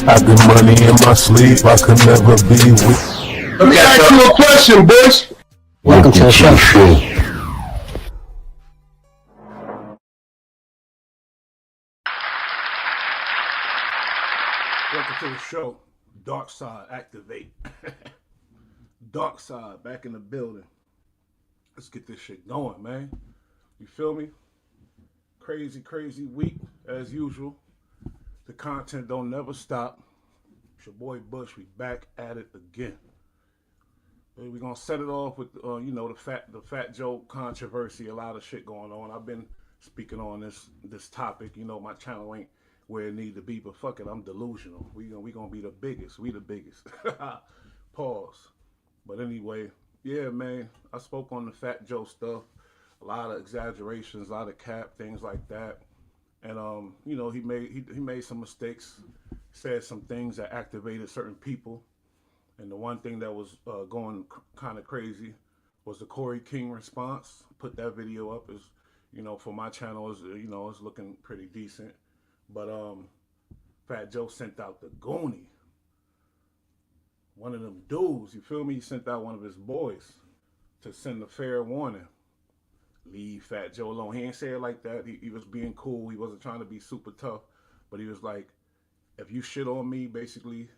I get money in my sleep, I could never be with. Let me ask you a question, boys. Welcome to the show. Welcome to the show. Dark Side Activate. Dark Side back in the building. Let's get this shit going, man. You feel me? Crazy, crazy week as usual. The content don't never stop. It's your boy Bush. We back at it again. We're gonna set it off with the Fat Joe controversy. A lot of shit going on. I've been speaking on this topic. You know, my channel ain't where it need to be, but fuck it, I'm delusional. We gonna be the biggest. We the biggest. Pause. But anyway, yeah, man. I spoke on the Fat Joe stuff. A lot of exaggerations, a lot of cap, things like that. And he made some mistakes, said some things that activated certain people. And the one thing that was going kind of crazy was the Corey King response. Put that video up, as for my channel, it's looking pretty decent. But Fat Joe sent out the Goonie, one of them dudes. You feel me? He sent out one of his boys to send a fair warning. Leave Fat Joe alone. He ain't say it like that. He was being cool. He wasn't trying to be super tough, but he was like, if you shit on me, basically,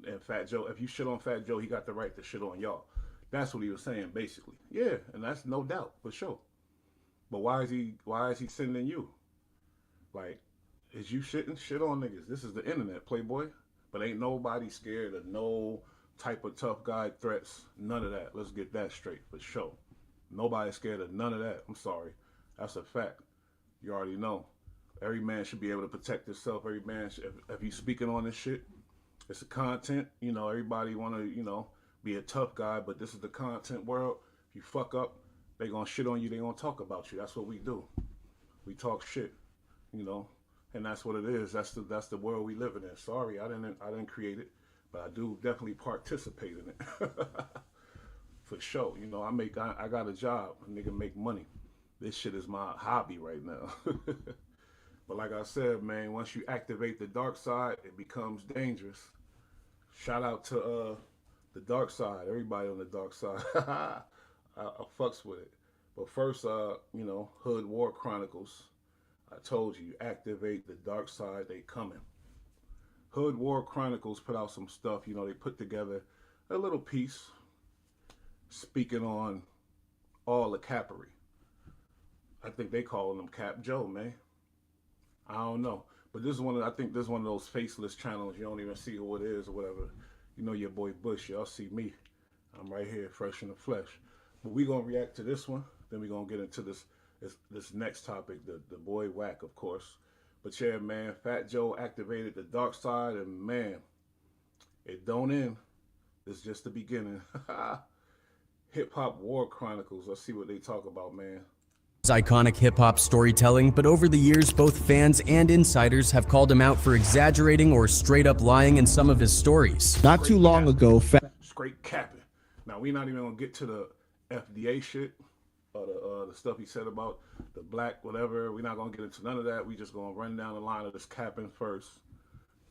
and Fat Joe, if you shit on Fat Joe, he got the right to shit on y'all. That's what he was saying, basically. Yeah, and that's no doubt for sure. But why is he sending you? Like, is you shit on niggas? This is the internet, Playboy. But ain't nobody scared of no type of tough guy threats. None of that. Let's get that straight for sure. Nobody's scared of none of that. I'm sorry. That's a fact. You already know. Every man should be able to protect himself. Every man, if you speaking on this shit, it's the content. Everybody want to, be a tough guy, but this is the content world. If you fuck up, they gonna shit on you. They gonna talk about you. That's what we do. We talk shit, and that's what it is. That's the world we live in. Sorry, I didn't create it, but I do definitely participate in it. For sure. I got a job. A nigga make money. This shit is my hobby right now. But like I said, man, once you activate the dark side, it becomes dangerous. Shout out to the dark side. Everybody on the dark side. I fucks with it. But first, Hood War Chronicles. I told you, activate the dark side, they coming. Hood War Chronicles put out some stuff. They put together a little piece speaking on all the capery. I think they calling them Cap Joe, man. I don't know. But I think this is one of those faceless channels. You don't even see who it is or whatever. Your boy Bush, y'all see me. I'm right here, fresh in the flesh. But we gonna react to this one. Then we gonna get into this next topic, the boy whack, of course. But yeah, man, Fat Joe activated the dark side, and man, it don't end. It's just the beginning. Hip Hop War Chronicles. Let's see what they talk about, man. Iconic hip-hop storytelling, but over the years both fans and insiders have called him out for exaggerating or straight-up lying in some of his stories. Not too long ago, straight capping. Now we're not even gonna get to the FDA shit or the stuff he said about the black whatever. We're not gonna get into none of that. We just gonna run down the line of this capping first,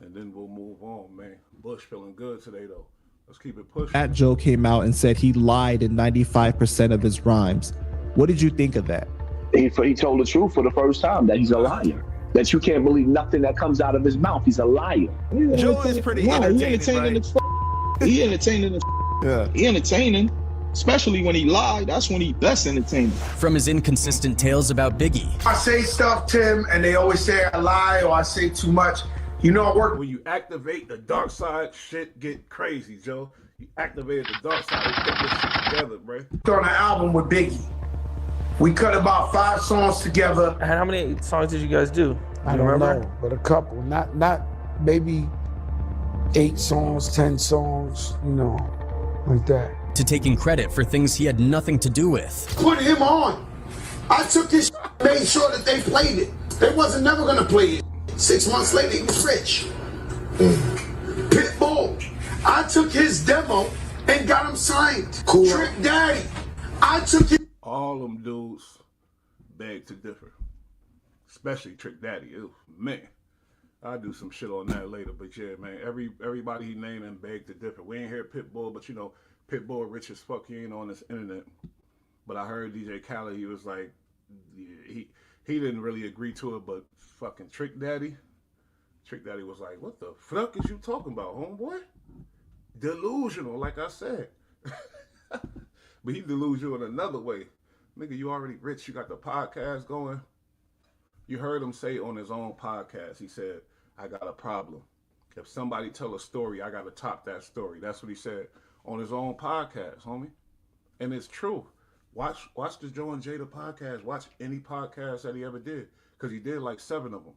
and then we'll move on, man. Bush feeling good today though. Let's keep it pushing. Fat Joe came out and said he lied in 95% of his rhymes. What did you think of that? He told the truth for the first time, that he's a liar. That you can't believe nothing that comes out of his mouth. He's a liar. Joe is pretty entertaining. He entertaining. Yeah. He entertaining. Especially when he lied. That's when he best entertaining. From his inconsistent tales about Biggie. I say stuff, Tim, and they always say I lie or I say too much. I work. When you activate the dark side, shit get crazy, Joe. You activated the dark side. You put this shit together, bro. On an album with Biggie. We cut about 5 songs together. And how many songs did you guys do? I don't know, but a couple. Not maybe 8 songs, 10 songs, like that. To taking credit for things he had nothing to do with. Put him on. I took his made sure that they played it. They wasn't never gonna play it. 6 months later, he was rich. Pitbull. I took his demo and got him signed. Cool. Trick Daddy. I took it. All them dudes beg to differ, especially Trick Daddy. Ew, man, I'll do some shit on that later. But yeah, man, everybody he named and begged to differ. We ain't hear Pitbull, but you know, Pitbull rich as fuck. He ain't on this internet. But I heard DJ Khaled, he was like, he didn't really agree to it, but fucking Trick Daddy was like, what the fuck is you talking about, homeboy? Delusional, like I said. But he delusional in another way. Nigga, you already rich. You got the podcast going. You heard him say on his own podcast, he said, I got a problem. If somebody tell a story, I got to top that story. That's what he said on his own podcast, homie. And it's true. Watch the Joe and Jada podcast. Watch any podcast that he ever did, because he did like 7 of them.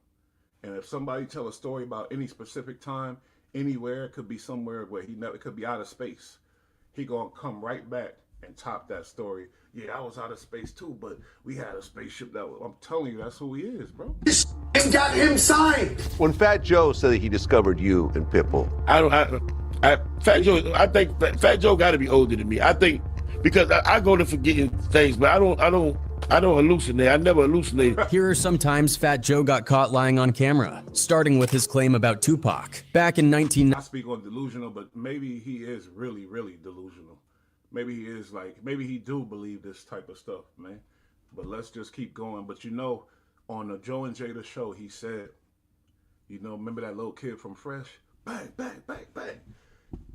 And if somebody tell a story about any specific time, anywhere, it could be somewhere where it could be out of space. He gonna come right back and top that story. Yeah, I was out of space too, but we had a spaceship that was, I'm telling you, that's who he is, bro. This ain't got him signed. When Fat Joe said that he discovered you in Pitbull, Fat Joe got to be older than me. I think because I go to forgetting things, but I don't hallucinate. I never hallucinate. Here are some times Fat Joe got caught lying on camera, starting with his claim about Tupac. Back in I speak on delusional, but maybe he is really, really delusional. Maybe he is maybe he do believe this type of stuff, man. But let's just keep going. But you know, on the Joe and Jada show, he said, you know, remember that little kid from Fresh? Bang, bang, bang, bang.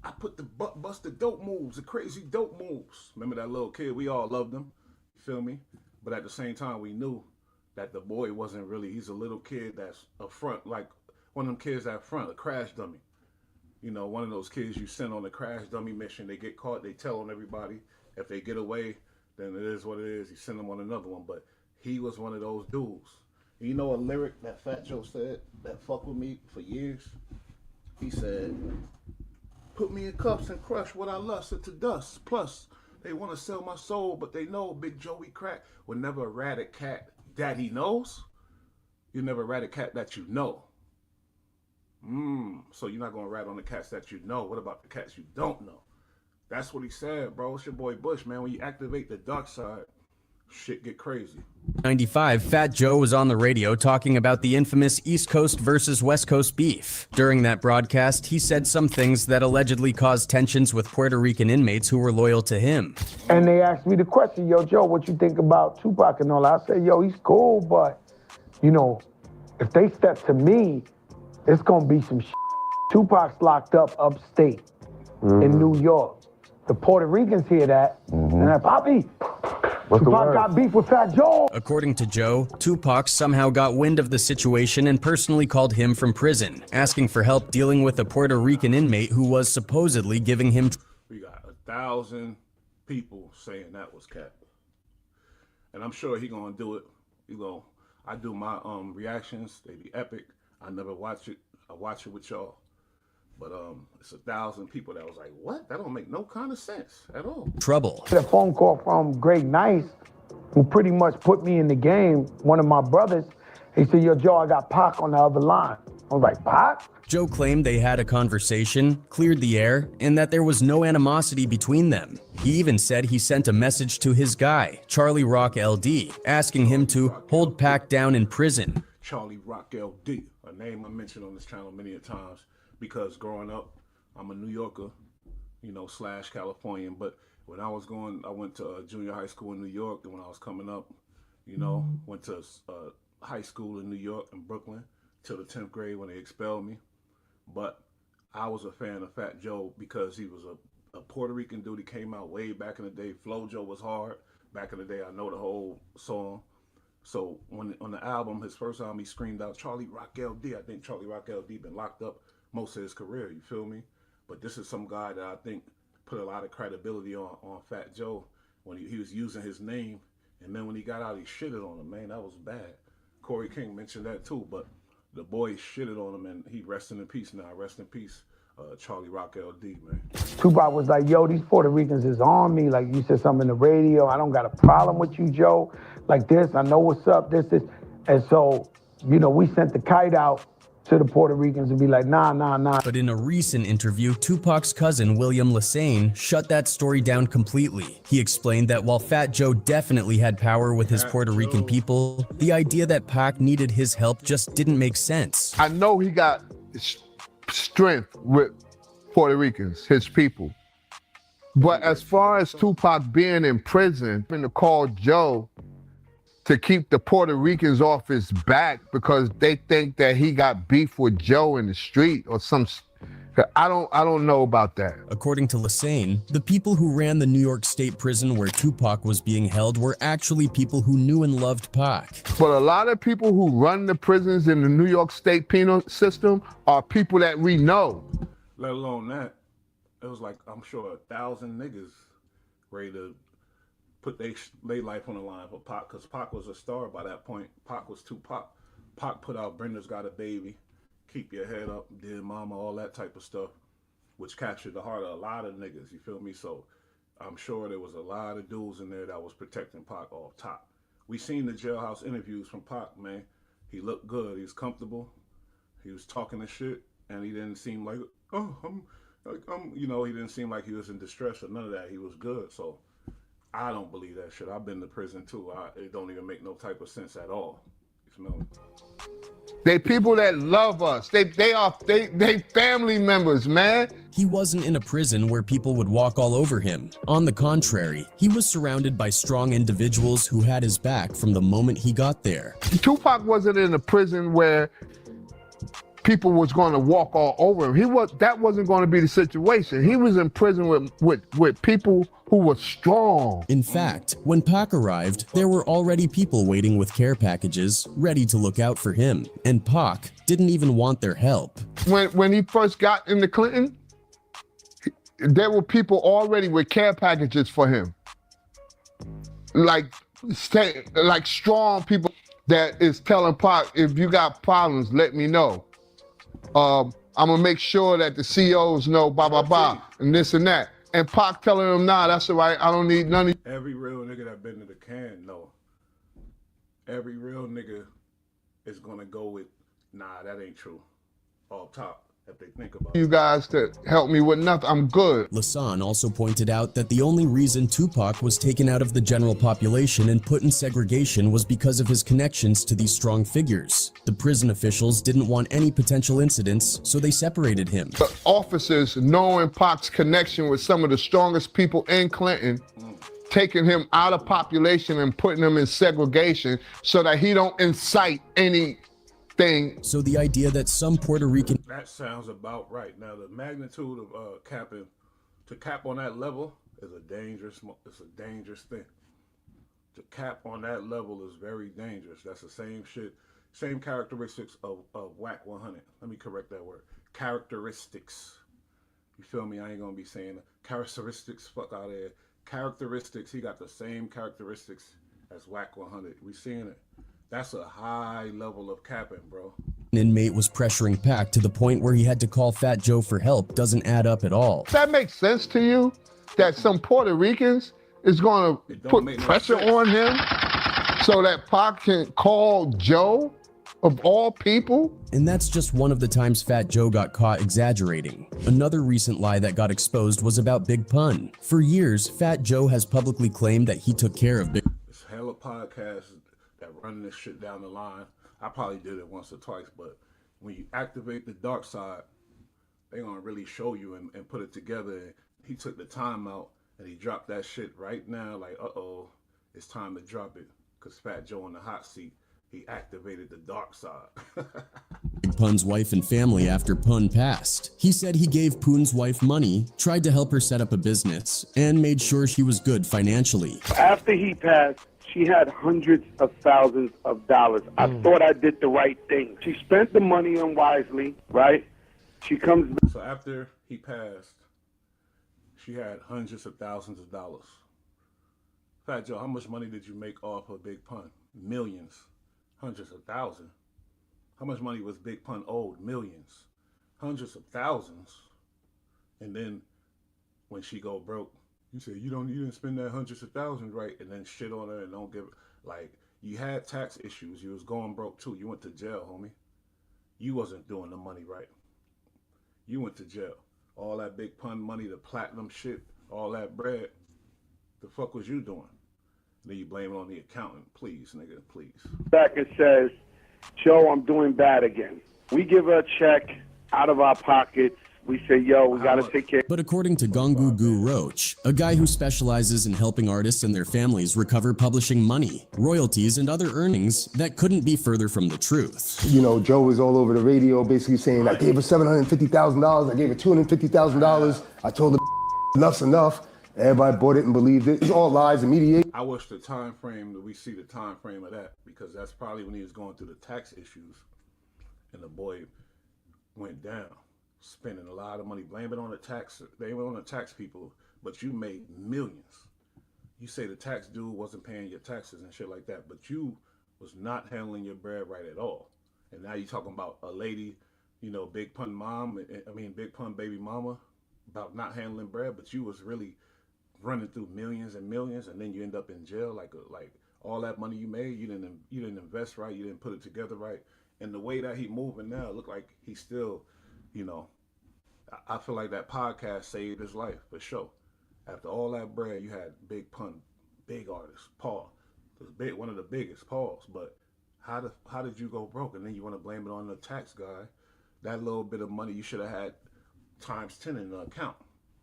I put the busted dope moves, the crazy dope moves. Remember that little kid? We all loved him. You feel me? But at the same time, we knew that the boy wasn't really, he's a little kid that's up front, like one of them kids out front, a crash dummy. You know, one of those kids you send on a crash dummy mission, they get caught, they tell on everybody. If they get away, then it is what it is. You send them on another one. But he was one of those dudes. You know a lyric that Fat Joe said that fucked with me for years? He said, put me in cuffs and crush what I lusted to dust. Plus, they want to sell my soul, but they know Big Joey Crack will never rat a cat that he knows. You never rat a cat that you know. So you're not going to rat on the cats that you know. What about the cats you don't know? That's what he said, bro. It's your boy Bush, man. When you activate the dark side, shit get crazy. 95, Fat Joe was on the radio talking about the infamous East Coast versus West Coast beef. During that broadcast, he said some things that allegedly caused tensions with Puerto Rican inmates who were loyal to him. And they asked me the question, yo, Joe, what you think about Tupac and all? I said, yo, he's cool, but, you know, if they step to me, it's gonna be some shit. Tupac's locked up upstate in New York. The Puerto Ricans hear that, and they're, Poppy, Tupac got beef with Fat Joe. According to Joe, Tupac somehow got wind of the situation and personally called him from prison, asking for help dealing with a Puerto Rican inmate who was supposedly giving him. We got 1,000 people saying that was cap. And I'm sure he gonna do it. I do my reactions, they be epic. I never watch it. I watch it with y'all. But it's 1,000 people that was like, what? That don't make no kind of sense at all. Trouble. I had a phone call from Greg Nice, who pretty much put me in the game, one of my brothers. He said, yo, Joe, I got Pac on the other line. I was like, Pac? Joe claimed they had a conversation, cleared the air, and that there was no animosity between them. He even said he sent a message to his guy, Charlie Rock LD, asking him to hold Pac down in prison. Charlie Rock LD, a name I mentioned on this channel many a times, because growing up, I'm a New Yorker, you know, / Californian. But when I went to junior high school in New York, and when I was coming up, you know, went to high school in New York and Brooklyn till the 10th grade when they expelled me. But I was a fan of Fat Joe because he was a Puerto Rican dude. He came out way back in the day. Flo Joe was hard. Back in the day, I know the whole song. So when on the album, his first album, he screamed out Charlie Rock LD. I think Charlie Rock LD been locked up most of his career, you feel me? But this is some guy that I think put a lot of credibility on Fat Joe when he was using his name. And then when he got out, he shitted on him, man. That was bad. Corey King mentioned that too, but the boy shitted on him, and he resting in peace now. Rest in peace, Charlie Rock LD, man. Tupac was like, yo, these Puerto Ricans is on me. Like, you said something in the radio. I don't got a problem with you, Joe. Like this, I know what's up, this. And so, you know, we sent the kite out to the Puerto Ricans and be like, nah. But in a recent interview, Tupac's cousin, William Lassane, shut that story down completely. He explained that while Fat Joe definitely had power with his Puerto Rican people, the idea that Pac needed his help just didn't make sense. I know he got strength with Puerto Ricans, his people. But as far as Tupac being in prison, and to call Joe to keep the Puerto Ricans off his back because they think that he got beef with Joe in the street or some. I don't know about that. According to Lassane, the people who ran the New York State prison where Tupac was being held were actually people who knew and loved Pac. But a lot of people who run the prisons in the New York State penal system are people that we know. Let alone that, it was like, I'm sure 1,000 niggas ready to put their life on the line for Pac, because Pac was a star by that point. Pac was Tupac. Pac put out Brenda's Got a Baby, Keep Your Head Up, Dear Mama, all that type of stuff, which captured the heart of a lot of niggas, you feel me? So I'm sure there was a lot of dudes in there that was protecting Pac off top. We seen the jailhouse interviews from Pac, man. He looked good, he was comfortable, he was talking the shit, and he didn't seem like, oh, you know, he didn't seem like he was in distress or none of that. He was good, so I don't believe that shit. I've been to prison too. It don't even make no type of sense at all. You smell me? They people that love us. They family members, man. He wasn't in a prison where people would walk all over him. On the contrary, he was surrounded by strong individuals who had his back from the moment he got there. Tupac wasn't in a prison where people was going to walk all over him. That wasn't going to be the situation. He was in prison with people who were strong. In fact, when Pac arrived, there were already people waiting with care packages, ready to look out for him. And Pac didn't even want their help. When he first got into Clinton, there were people already with care packages for him. Like strong people that is telling Pac, if you got problems, let me know. I'm gonna make sure that the CEOs know and this and that. And Pac telling them, nah, that's all right, I don't need none of. Every real nigga that been to the can, no. Every real nigga is gonna go with, nah, that ain't true. Off top, if they think about it. You guys to help me with nothing, I'm good. Lassane also pointed out that the only reason Tupac was taken out of the general population and put in segregation was because of his connections to these strong figures. The prison officials didn't want any potential incidents, so they separated him. The officers, knowing Pac's connection with some of the strongest people in Clinton, taking him out of population and putting him in segregation so that he don't incite any thing. So the idea that some Puerto Rican... That sounds about right. Now, the magnitude of capping, to cap on that level is a dangerous thing. To cap on that level is very dangerous. That's the same shit, same characteristics of Whack 100. Let me correct that word. Characteristics. You feel me? I ain't gonna be saying characteristics, fuck out of there. Characteristics, he got the same characteristics as Whack 100. We seeing it. That's a high level of capping, bro. An inmate was pressuring Pac to the point where he had to call Fat Joe for help doesn't add up at all. That makes sense to you? That some Puerto Ricans is going to put pressure on him so that Pac can call Joe, of all people? And that's just one of the times Fat Joe got caught exaggerating. Another recent lie that got exposed was about Big Pun. For years, Fat Joe has publicly claimed that he took care of Big... There's hella podcasts that run this shit down the line. I probably did it once or twice, but when you activate the dark side, they gonna really show you and put it together. He took the time out and he dropped that shit right now, like, uh-oh, it's time to drop it. Cause Fat Joe in the hot seat, he activated the dark side. Big Pun's wife and family after Pun passed. He said he gave Pun's wife money, tried to help her set up a business, and made sure she was good financially. After he passed, she had hundreds of thousands of dollars. I thought I did the right thing. She spent the money unwisely, right? She comes... So after he passed, she had hundreds of thousands of dollars. Fat Joe, how much money did you make off of Big Pun? Millions. Hundreds of thousands. How much money was Big Pun owed? Millions. Hundreds of thousands. And then when she go broke, you say you didn't spend that hundreds of thousands, right? And then shit on her and don't give, like, you had tax issues. You was going broke too. You went to jail, homie. you wasn't doing the money right. You went to jail. All that big pun money, the platinum shit, all that bread, the fuck was you doing? Then you blame it on the accountant. Please, nigga, please. Back and says, Joe, I'm doing bad again. We give her a check out of our pockets. We say, yo, we got to take care. But according to Gongugu Roach, a guy who specializes in helping artists and their families recover publishing money, royalties, and other earnings, that couldn't be further from the truth. You know, Joe was all over the radio basically saying, I gave her $750,000, I gave her $250,000, I told her enough's enough. Everybody bought it and believed it. It's all lies and media. I wish the time frame that we see the time frame of that, because that's probably when he was going through the tax issues and the boy went down, spending a lot of money. Blame it on the tax. They went on the tax people, but you made millions. You say the tax dude wasn't paying your taxes and shit like that, but you was not handling your bread right at all. And now you talking about a lady, you know, big pun mom, big pun baby mama, about not handling bread, but you was really running through millions and millions, and then you end up in jail. Like all that money you made, you didn't invest right, you didn't put it together right. And the way that he moving now, look like he's still, you know, I feel like that podcast saved his life for sure. After all that bread, you had big pun, big artist, Paul, one of the biggest, Pauls. But how did you go broke? And then you want to blame it on the tax guy. That little bit of money you should have had times 10 in the account,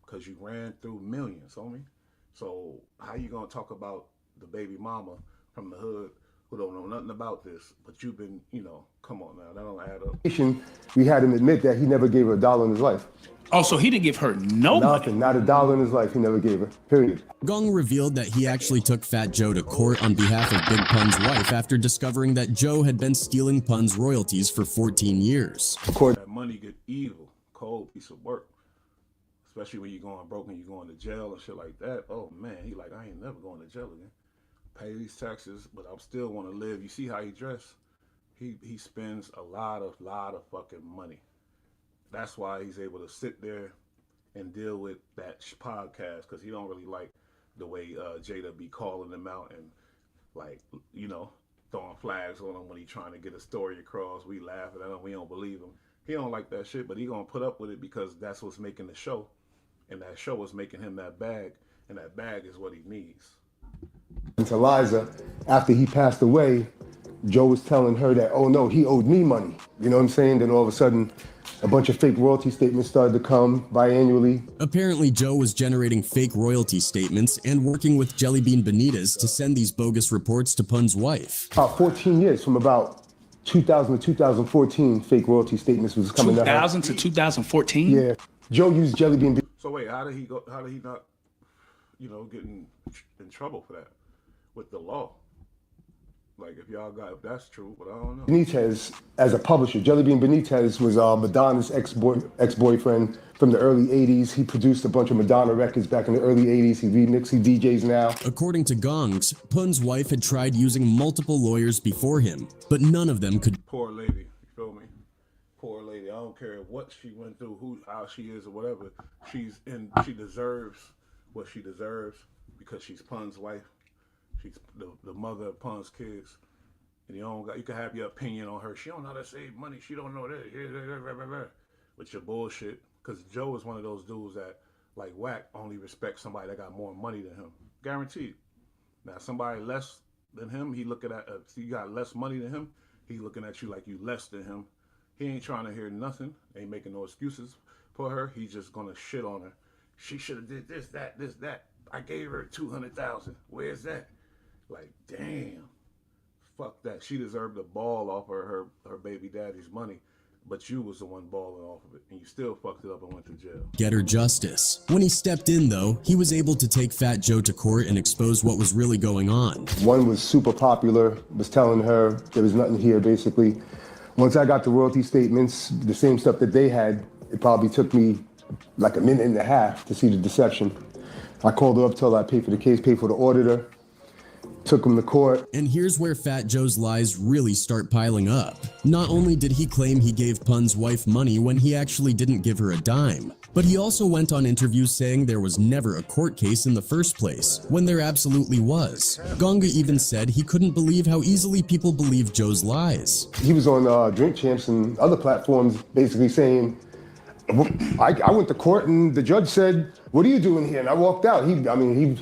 because you ran through millions, homie. So how you gonna talk about the baby mama from the hood who don't know nothing about this, but you've been, you know, come on now, that don't add up. We had him admit that he never gave her $1 in his life. Oh, so he didn't give her no Nothing, not $1 in his life, he never gave her, period. Gong revealed that he actually took Fat Joe to court on behalf of Big Pun's wife after discovering that Joe had been stealing Pun's royalties for 14 years. That money get evil, cold piece of work. Especially when you're going broke and you're going to jail and shit like that. Oh man, he like, I ain't never going to jail again. Pay these taxes, but I still want to live. You see how he dressed? He spends a lot of fucking money. That's why he's able to sit there and deal with that podcast, because he don't really like the way Jada be calling him out and, like, you know, throwing flags on him when he trying to get a story across. We laughing at him, we don't believe him. He don't like that shit, but he gonna put up with it because that's what's making the show. And that show is making him that bag, and that bag is what he needs. And to Liza, after he passed away, Joe was telling her that, oh no, he owed me money. You know what I'm saying? Then all of a sudden, a bunch of fake royalty statements started to come biannually. Apparently, Joe was generating fake royalty statements and working with Jellybean Benitez to send these bogus reports to Pun's wife. About 14 years, from about 2000 to 2014, fake royalty statements was coming out. 2000 to 2014? Yeah. Joe used Jellybean. So wait, how did he not, you know, get in trouble for that with the law? Like, if that's true, but I don't know. Benitez, as a publisher, Jellybean Benitez was Madonna's ex-boyfriend from the early 80s. He produced a bunch of Madonna records back in the early 80s. He remixed, he DJs now. According to Gongs, Pun's wife had tried using multiple lawyers before him, but none of them could. Poor lady, you feel me? Poor lady. I don't care what she went through, how she is or whatever. She deserves what she deserves because she's Pun's wife. She's the mother of Pun's kids. And you can have your opinion on her. She don't know how to save money. She don't know that. With your bullshit. Because Joe is one of those dudes that, like Wack, only respects somebody that got more money than him. Guaranteed. Now, somebody less than him, he looking at, if you got less money than him, he looking at you like you less than him. He ain't trying to hear nothing. Ain't making no excuses for her. He's just going to shit on her. She should have did this, that. I gave her $200,000. Where's that? Like, damn, fuck that. She deserved a ball off her baby daddy's money, but you was the one balling off of it, and you still fucked it up and went to jail. Get her justice. When he stepped in, though, he was able to take Fat Joe to court and expose what was really going on. One was super popular, was telling her there was nothing here, basically. Once I got the royalty statements, the same stuff that they had, it probably took me like a minute and a half to see the deception. I called her up, told her I paid for the case, paid for the auditor. Took him to court. And here's where Fat Joe's lies really start piling up. Not only did he claim he gave Pun's wife money when he actually didn't give her a dime, But he also went on interviews saying there was never a court case in the first place, when there absolutely was. Gonga even said he couldn't believe how easily people believe Joe's lies. He was on Drink Champs and other platforms basically saying, I went to court and the judge said, "What are you doing here?" And I walked out. He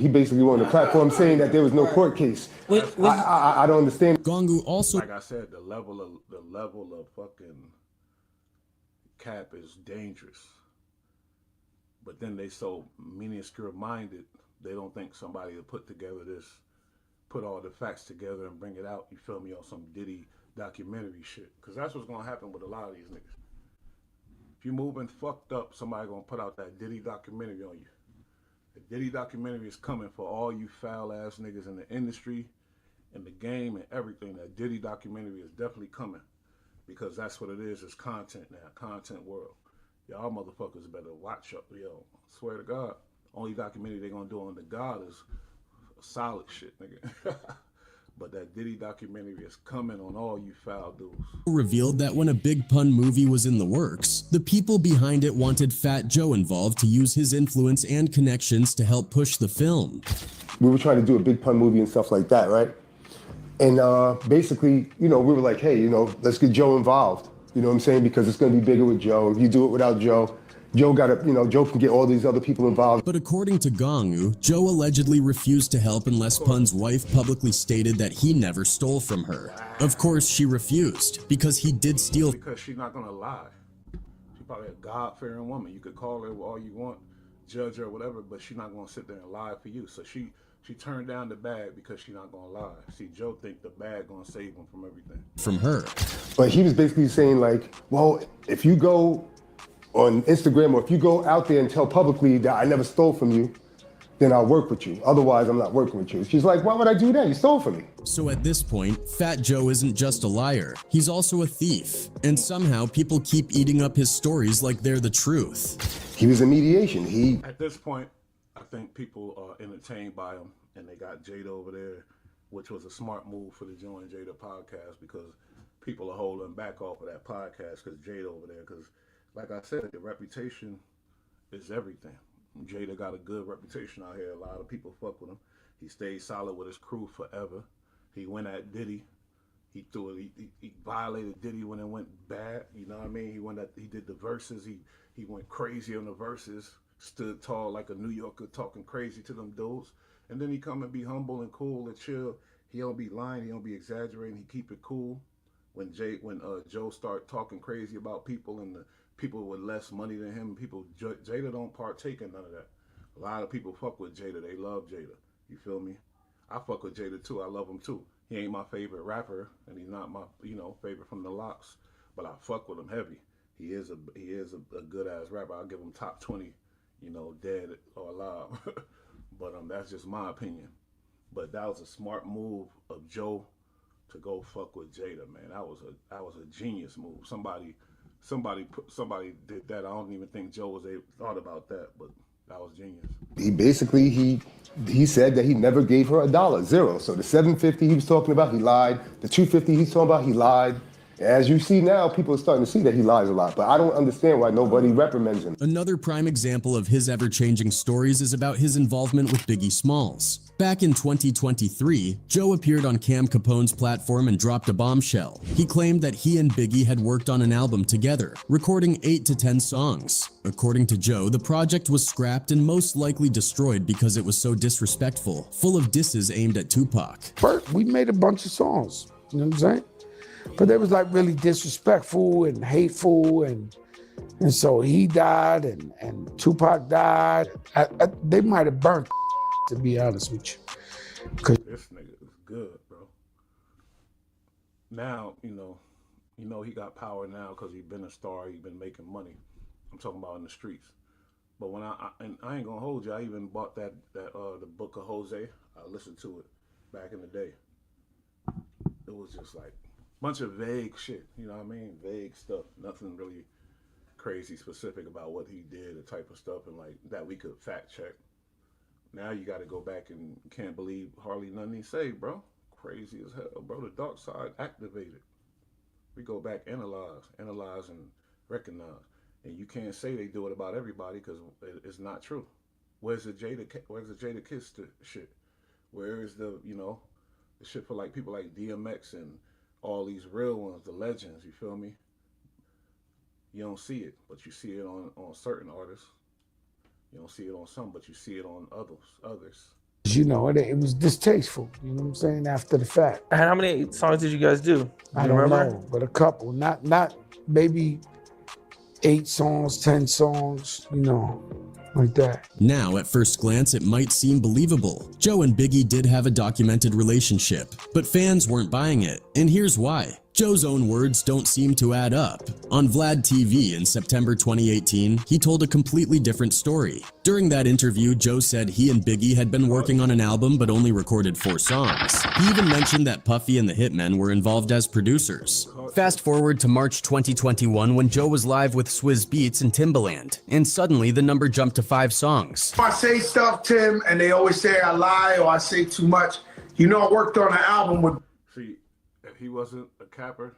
basically went on the platform saying that there was no court case. I don't understand. Gongu also, like I said, the level of fucking cap is dangerous. But then they so minuscule minded, they don't think somebody will put all the facts together and bring it out. You feel me, on some Diddy documentary shit? Because that's what's gonna happen with a lot of these niggas. If you moving fucked up, somebody gonna put out that Diddy documentary on you. The Diddy documentary is coming for all you foul ass niggas in the industry, in the game, and everything. That Diddy documentary is definitely coming, because that's what it is. It's content now, content world. Y'all motherfuckers better watch up, yo. Swear to God, only documentary they gonna do on the God is solid shit, nigga. But that Diddy documentary is coming on all you foul dudes. Revealed that when a Big Pun movie was in the works, the people behind it wanted Fat Joe involved to use his influence and connections to help push the film. We were trying to do a Big Pun movie and stuff like that, right? And basically, we were like, hey, let's get Joe involved. You know what I'm saying? Because it's going to be bigger with Joe. If you do it without Joe, Joe can get all these other people involved. But according to Gongu, Joe allegedly refused to help unless Pun's wife publicly stated that he never stole from her. Of course, she refused, because he did steal. Because she's not gonna lie. She's probably a God-fearing woman. You could call her all you want, judge her or whatever, but she's not gonna sit there and lie for you. So she turned down the bag because she's not gonna lie. See, Joe think the bag gonna save him from everything. From her. But he was basically saying like, well, if you go on Instagram, or if you go out there and tell publicly that I never stole from you, then I'll work with you. Otherwise, I'm not working with you. She's like, why would I do that? You stole from me. So at this point, Fat Joe isn't just a liar. He's also a thief. And somehow people keep eating up his stories like they're the truth. He was in mediation. At this point, I think people are entertained by him, and they got Jada over there, which was a smart move for the Joe and Jada podcast, because people are holding back off of that podcast because Jada over there, because like I said, the reputation is everything. Jada got a good reputation out here. A lot of people fuck with him. He stayed solid with his crew forever. He went at Diddy. He violated Diddy when it went bad. You know what I mean? He did the verses. He went crazy on the verses. Stood tall like a New Yorker, talking crazy to them dudes. And then he come and be humble and cool and chill. He don't be lying. He don't be exaggerating. He keep it cool. When Joe start talking crazy about people and the people with less money than him, Jada don't partake in none of that. A lot of people fuck with Jada. They love Jada. You feel me? I fuck with Jada too. I love him too. He ain't my favorite rapper, and he's not my favorite from the Locks, but I fuck with him heavy. He is a good ass rapper. I'll give him top 20, dead or alive. But that's just my opinion. But that was a smart move of Joe to go fuck with Jada, man. That was a genius move. Somebody did that. I don't even think Joe thought about that, but that was genius. He said that he never gave her $1, zero. So the $750 he was talking about, he lied. The $250 he's talking about, he lied. As you see now, people are starting to see that he lies a lot, but I don't understand why nobody reprimands him. Another prime example of his ever-changing stories is about his involvement with Biggie Smalls. Back in 2023, Joe appeared on Cam Capone's platform and dropped a bombshell. He claimed that he and Biggie had worked on an album together, recording 8 to 10 songs. According to Joe, the project was scrapped and most likely destroyed because it was so disrespectful, full of disses aimed at Tupac. First, we made a bunch of songs, you know what I'm saying? But they was like really disrespectful and hateful, and so he died and Tupac died. They might have burnt, to be honest with you. This nigga is good, bro. Now, he got power now because he been a star, he been making money. I'm talking about in the streets. But when I ain't gonna hold you, I even bought the book of Jose. I listened to it back in the day. It was just like bunch of vague shit, you know what I mean? Vague stuff, nothing really crazy specific about what he did, the type of stuff, and like that we could fact check. Now you got to go back and can't believe hardly nothing he say, bro. Crazy as hell, bro. The dark side activated. We go back, analyze and recognize. And you can't say they do it about everybody because it's not true. Where's the Jada Kiss shit? Where is the the shit for like people like DMX and all these real ones, the legends? You feel me? You don't see it, but you see it on certain artists. You don't see it on some, but you see it on others. You know, it was distasteful, you know what I'm saying, after the fact. And how many songs did you guys do? I don't know, but a couple. Not maybe 8 songs, 10 songs, you know, like that. Now, at first glance, it might seem believable. Joe and Biggie did have a documented relationship, but fans weren't buying it, and here's why. Joe's own words don't seem to add up. On Vlad TV in September 2018, he told a completely different story. During that interview, Joe said he and Biggie had been working on an album but only recorded 4 songs. He even mentioned that Puffy and the Hitmen were involved as producers. Fast forward to March 2021 when Joe was live with Swizz Beatz and Timbaland, and suddenly the number jumped to 5 songs. I say stuff, Tim, and they always say I lie or I say too much. You know, I worked on an album with... See, if he wasn't a capper,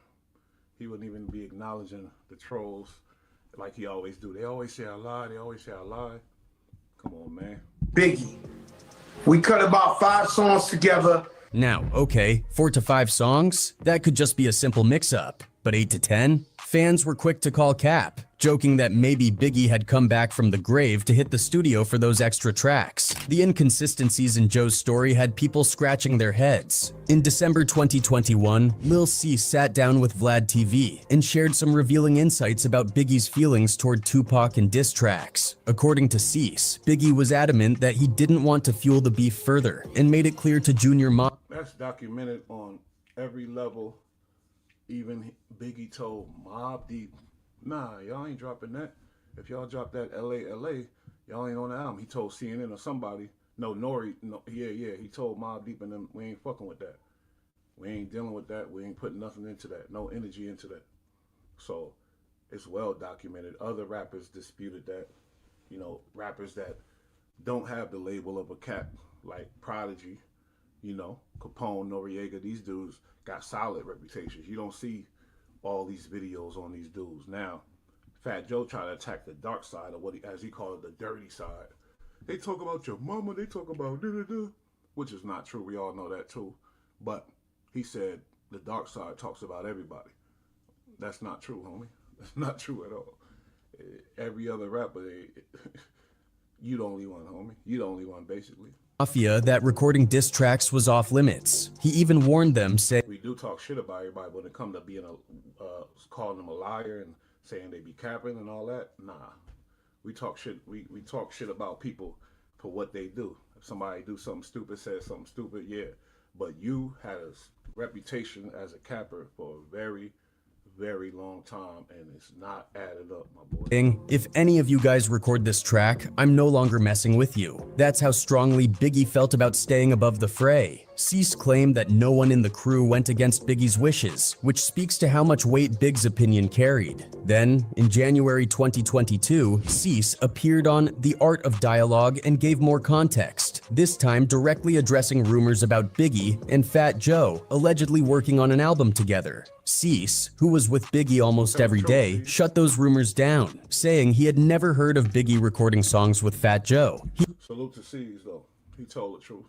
he wouldn't even be acknowledging the trolls like he always do. They always say I lie, they always say I lie. Come on, man. Biggie. We cut about 5 songs together. Now, okay, 4 to 5 songs? That could just be a simple mix-up. But 8 to 10? Fans were quick to call cap, joking that maybe Biggie had come back from the grave to hit the studio for those extra tracks. The inconsistencies in Joe's story had people scratching their heads. In December 2021, Lil Cease sat down with Vlad TV and shared some revealing insights about Biggie's feelings toward Tupac and diss tracks. According to Cease, Biggie was adamant that he didn't want to fuel the beef further and made it clear to Junior Mob. That's documented on every level. Even Biggie told Mobb Deep, nah, y'all ain't dropping that. If y'all drop that LA, y'all ain't on the album. He told CNN or somebody, he told Mobb Deep and them, we ain't fucking with that. We ain't dealing with that. We ain't putting nothing into that. No energy into that. So it's well documented. Other rappers disputed that. You know, rappers that don't have the label of a cap, like Prodigy, you know, Capone, Noriega, these dudes got solid reputations. You don't see all these videos on these dudes. Now, Fat Joe tried to attack the dark side of what as he called it, the dirty side. They talk about your mama, they talk about da-da-da, which is not true. We all know that too. But he said the dark side talks about everybody. That's not true, homie. That's not true at all. Every other rapper, you the only one, homie. You the only one, basically. Mafia that recording diss tracks was off limits. He even warned them, saying, we do talk shit about everybody, but when it comes to being calling them a liar and saying they be capping and all that, nah. We talk shit. We talk shit about people for what they do. If somebody do something stupid, says something stupid, yeah. But you had a reputation as a capper for a very, very long time, and it's not added up, my boy. If any of you guys record this track, I'm no longer messing with you. That's how strongly Biggie felt about staying above the fray. Cease claimed that no one in the crew went against Biggie's wishes, which speaks to how much weight Big's opinion carried. Then, in January 2022, Cease appeared on The Art of Dialogue and gave more context, this time directly addressing rumors about Biggie and Fat Joe allegedly working on an album together. Cease, who was with Biggie almost every day, shut those rumors down, saying he had never heard of Biggie recording songs with Fat Joe. Salute to Cease, though. He told the truth.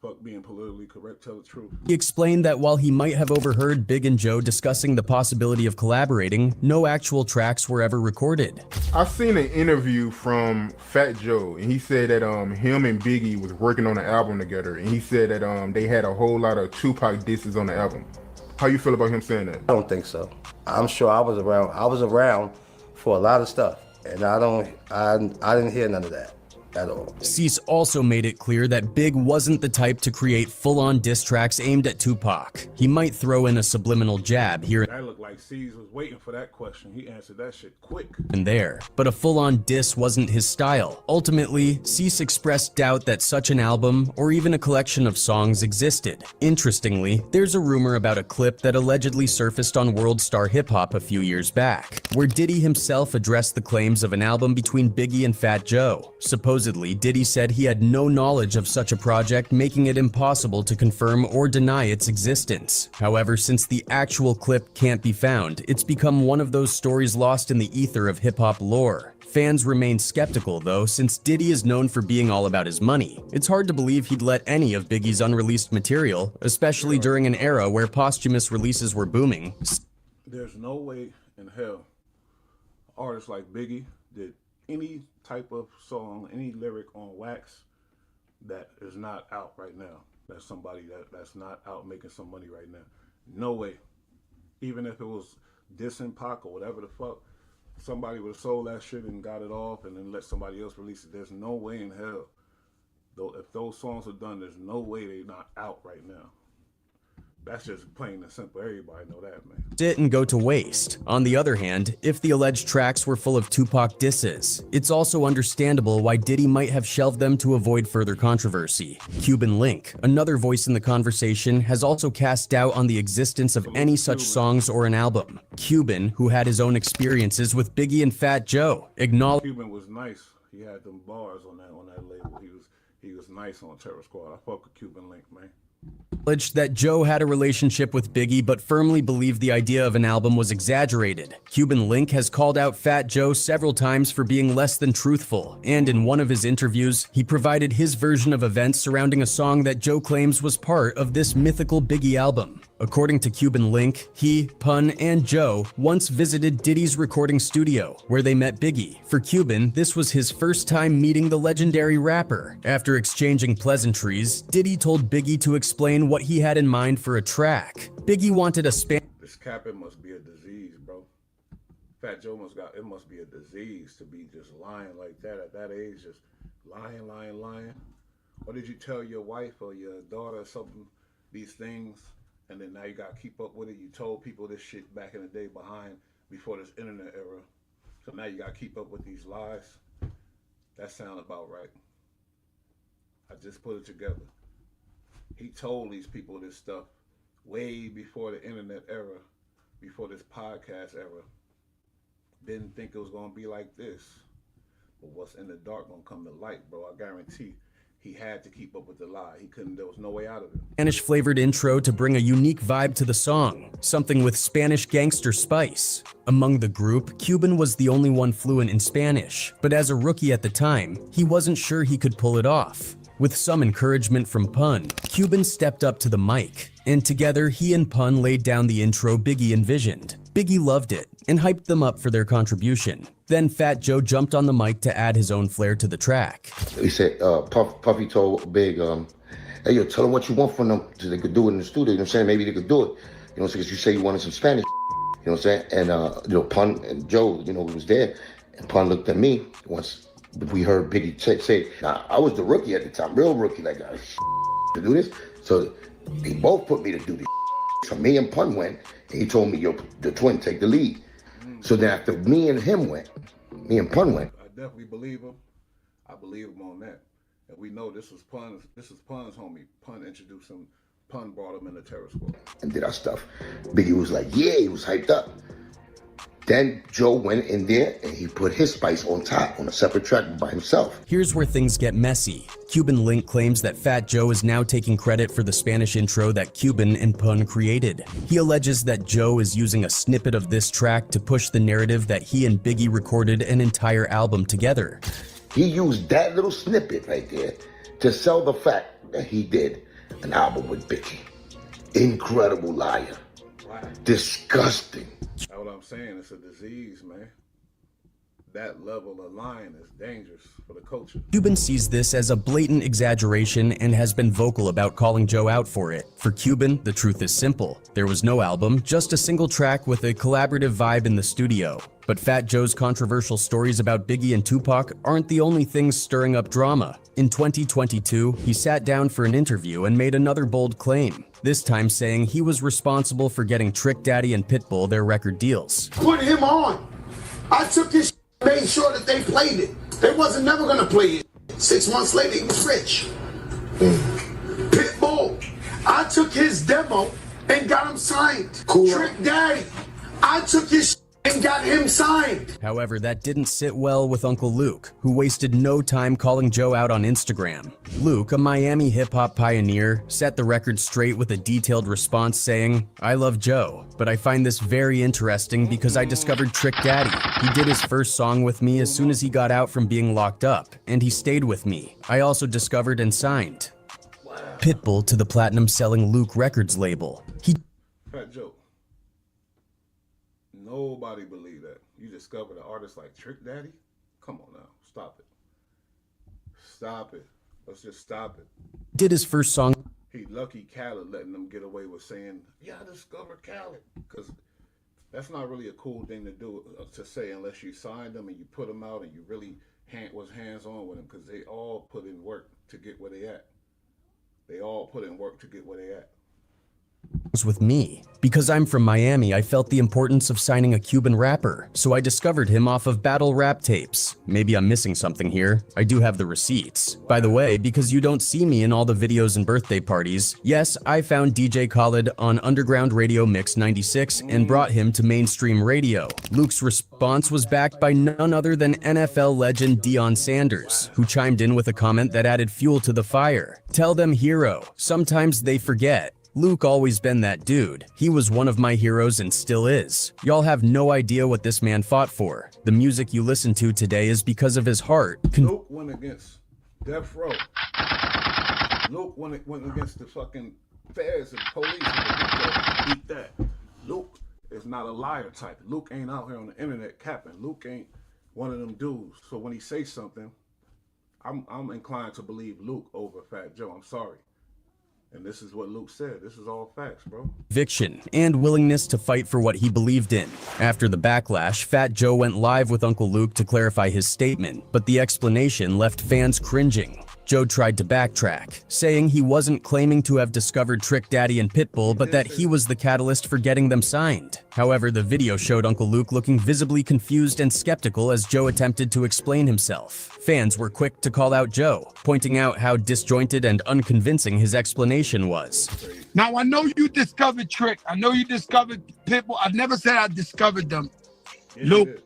Fuck being politically correct, tell the truth. He explained that while he might have overheard Big and Joe discussing the possibility of collaborating, no actual tracks were ever recorded. I've seen an interview from Fat Joe, and he said that him and Biggie was working on an album together, and he said that they had a whole lot of Tupac disses on the album. How you feel about him saying that? I don't think so. I'm sure I was around for a lot of stuff, and I didn't hear none of that at all. Cease also made it clear that Big wasn't the type to create full-on diss tracks aimed at Tupac. He might throw in a subliminal jab here That looked like Cease was waiting for that question. He answered that shit quick. and there, but a full-on diss wasn't his style. Ultimately, Cease expressed doubt that such an album or even a collection of songs existed. Interestingly, there's a rumor about a clip that allegedly surfaced on World Star Hip Hop a few years back, where Diddy himself addressed the claims of an album between Biggie and Fat Joe, supposedly Supposedly, Diddy said he had no knowledge of such a project, making it impossible to confirm or deny its existence. However, since the actual clip can't be found, it's become one of those stories lost in the ether of hip-hop lore. Fans remain skeptical though, since Diddy is known for being all about his money. It's hard to believe he'd let any of Biggie's unreleased material, especially during an era where posthumous releases were booming. There's no way in hell artists like Biggie did any type of song, any lyric on wax that is not out right now. That's somebody that's not out making some money right now. No way. Even if it was dissing Pac or whatever the fuck, somebody would have sold that shit and got it off and then let somebody else release it. There's no way in hell. Though if those songs are done, there's no way they're not out right now. That's just plain and simple. Everybody know that, man. It and go to waste. On the other hand, if the alleged tracks were full of Tupac disses, it's also understandable why Diddy might have shelved them to avoid further controversy. Cuban Link, another voice in the conversation, has also cast doubt on the existence of any such songs or an album. Cuban, who had his own experiences with Biggie and Fat Joe, acknowledged Cuban was nice. He had them bars on that label. He was nice on Terror Squad. I fuck with Cuban Link, man. That Joe had a relationship with Biggie but firmly believed the idea of an album was exaggerated. Cuban Link has called out Fat Joe several times for being less than truthful, and in one of his interviews, he provided his version of events surrounding a song that Joe claims was part of this mythical Biggie album. According to Cuban Link, he, Pun, and Joe once visited Diddy's recording studio, where they met Biggie. For Cuban, this was his first time meeting the legendary rapper. After exchanging pleasantries, Diddy told Biggie to explain what he had in mind for a track. Biggie wanted a This capping must be a disease, bro. Fat Joe it must be a disease to be just lying like that at that age, just lying. Or did you tell your wife or your daughter or something, these things, and then now you gotta keep up with it? You told people this shit back in the day before this internet era. So now you gotta keep up with these lies. That sounds about right. I just put it together. He told these people this stuff way before the internet era, before this podcast era. Didn't think it was gonna be like this. But what's in the dark gonna come to light, bro. I guarantee. He had to keep up with the lie. There was no way out of it. Spanish-flavored intro to bring a unique vibe to the song, something with Spanish gangster spice. Among the group, Cuban was the only one fluent in Spanish, but as a rookie at the time, he wasn't sure he could pull it off. With some encouragement from Pun, Cuban stepped up to the mic, and together he and Pun laid down the intro Biggie envisioned. Biggie loved it and hyped them up for their contribution. Then Fat Joe jumped on the mic to add his own flair to the track. He said, Puffy told Big, hey, yo, tell them what you want from them so they could do it in the studio. You know what I'm saying? Maybe they could do it. You know, because you say you wanted some Spanish. You know what I'm saying? And, Pun and Joe, was there. And Pun looked at me once we heard Biggie say, nah, I was the rookie at the time, real rookie, like, to do this. So they both put me to do this. So me and Pun went, and he told me, yo, the twin, take the lead. So then after me and Pun went. I definitely believe him. I believe him on that. And we know this was Pun's homie. Pun introduced him. Pun brought him in the Terror Squad. And did our stuff. Biggie was like, yeah, he was hyped up. Then Joe went in there and he put his spice on top on a separate track by himself. Here's where things get messy. Cuban Link claims that Fat Joe is now taking credit for the Spanish intro that Cuban and Pun created. He alleges that Joe is using a snippet of this track to push the narrative that he and Biggie recorded an entire album together. He used that little snippet right there to sell the fact that he did an album with Biggie. Incredible liar. Wow. Disgusting. That's what I'm saying. It's a disease, man. That level of lying is dangerous for the culture. Cuban sees this as a blatant exaggeration and has been vocal about calling Joe out for it. For Cuban, the truth is simple. There was no album, just a single track with a collaborative vibe in the studio. But Fat Joe's controversial stories about Biggie and Tupac aren't the only things stirring up drama. In 2022, he sat down for an interview and made another bold claim, this time saying he was responsible for getting Trick Daddy and Pitbull their record deals. Put him on. I took his made sure that they played it. They wasn't never gonna play it. 6 months later, he was rich. Pitbull. I took his demo and got him signed. Cool. Trick Daddy. I took his and got him signed. However, that didn't sit well with Uncle Luke, who wasted no time calling Joe out on Instagram. Luke, a Miami hip-hop pioneer, set the record straight with a detailed response saying, "I love Joe, but I find this very interesting because I discovered Trick Daddy. He did his first song with me as soon as he got out from being locked up, and he stayed with me. I also discovered and signed Pitbull to the platinum-selling Luke Records label. Fat Joe. Nobody believed that. You discovered an artist like Trick Daddy? Come on now, stop it. Stop it. Let's just stop it. Did his first song. He lucky Khaled letting them get away with saying, "Yeah, I discovered Khaled," because that's not really a cool thing to do to say unless you signed them and you put them out and you really was hands on with them, because they all put in work to get where they at. They all put in work to get where they at. With me. Because I'm from Miami, I felt the importance of signing a Cuban rapper, so I discovered him off of battle rap tapes. Maybe I'm missing something here. I do have the receipts. By the way, because you don't see me in all the videos and birthday parties, yes, I found DJ Khaled on Underground Radio Mix 96 and brought him to mainstream radio. Luke's response was backed by none other than NFL legend Deion Sanders, who chimed in with a comment that added fuel to the fire. "Tell them, hero. Sometimes they forget. Luke always been that dude. He was one of my heroes and still is. Y'all have no idea what this man fought for. The music you listen to today is because of his heart." Luke went against Death Row. Luke went against the fucking feds and police and beat that. Luke is not a liar type. Luke ain't out here on the internet capping. Luke ain't one of them dudes. So when he says something, I'm inclined to believe Luke over Fat Joe. I'm sorry. And this is what Luke said. This is all facts, bro. Conviction and willingness to fight for what he believed in. After the backlash, Fat Joe went live with Uncle Luke to clarify his statement, but the explanation left fans cringing. Joe tried to backtrack, saying he wasn't claiming to have discovered Trick Daddy and Pitbull, but that he was the catalyst for getting them signed. However, the video showed Uncle Luke looking visibly confused and skeptical as Joe attempted to explain himself. Fans were quick to call out Joe, pointing out how disjointed and unconvincing his explanation was. Now, I know you discovered Trick. I know you discovered Pitbull. I never said I discovered them. Luke.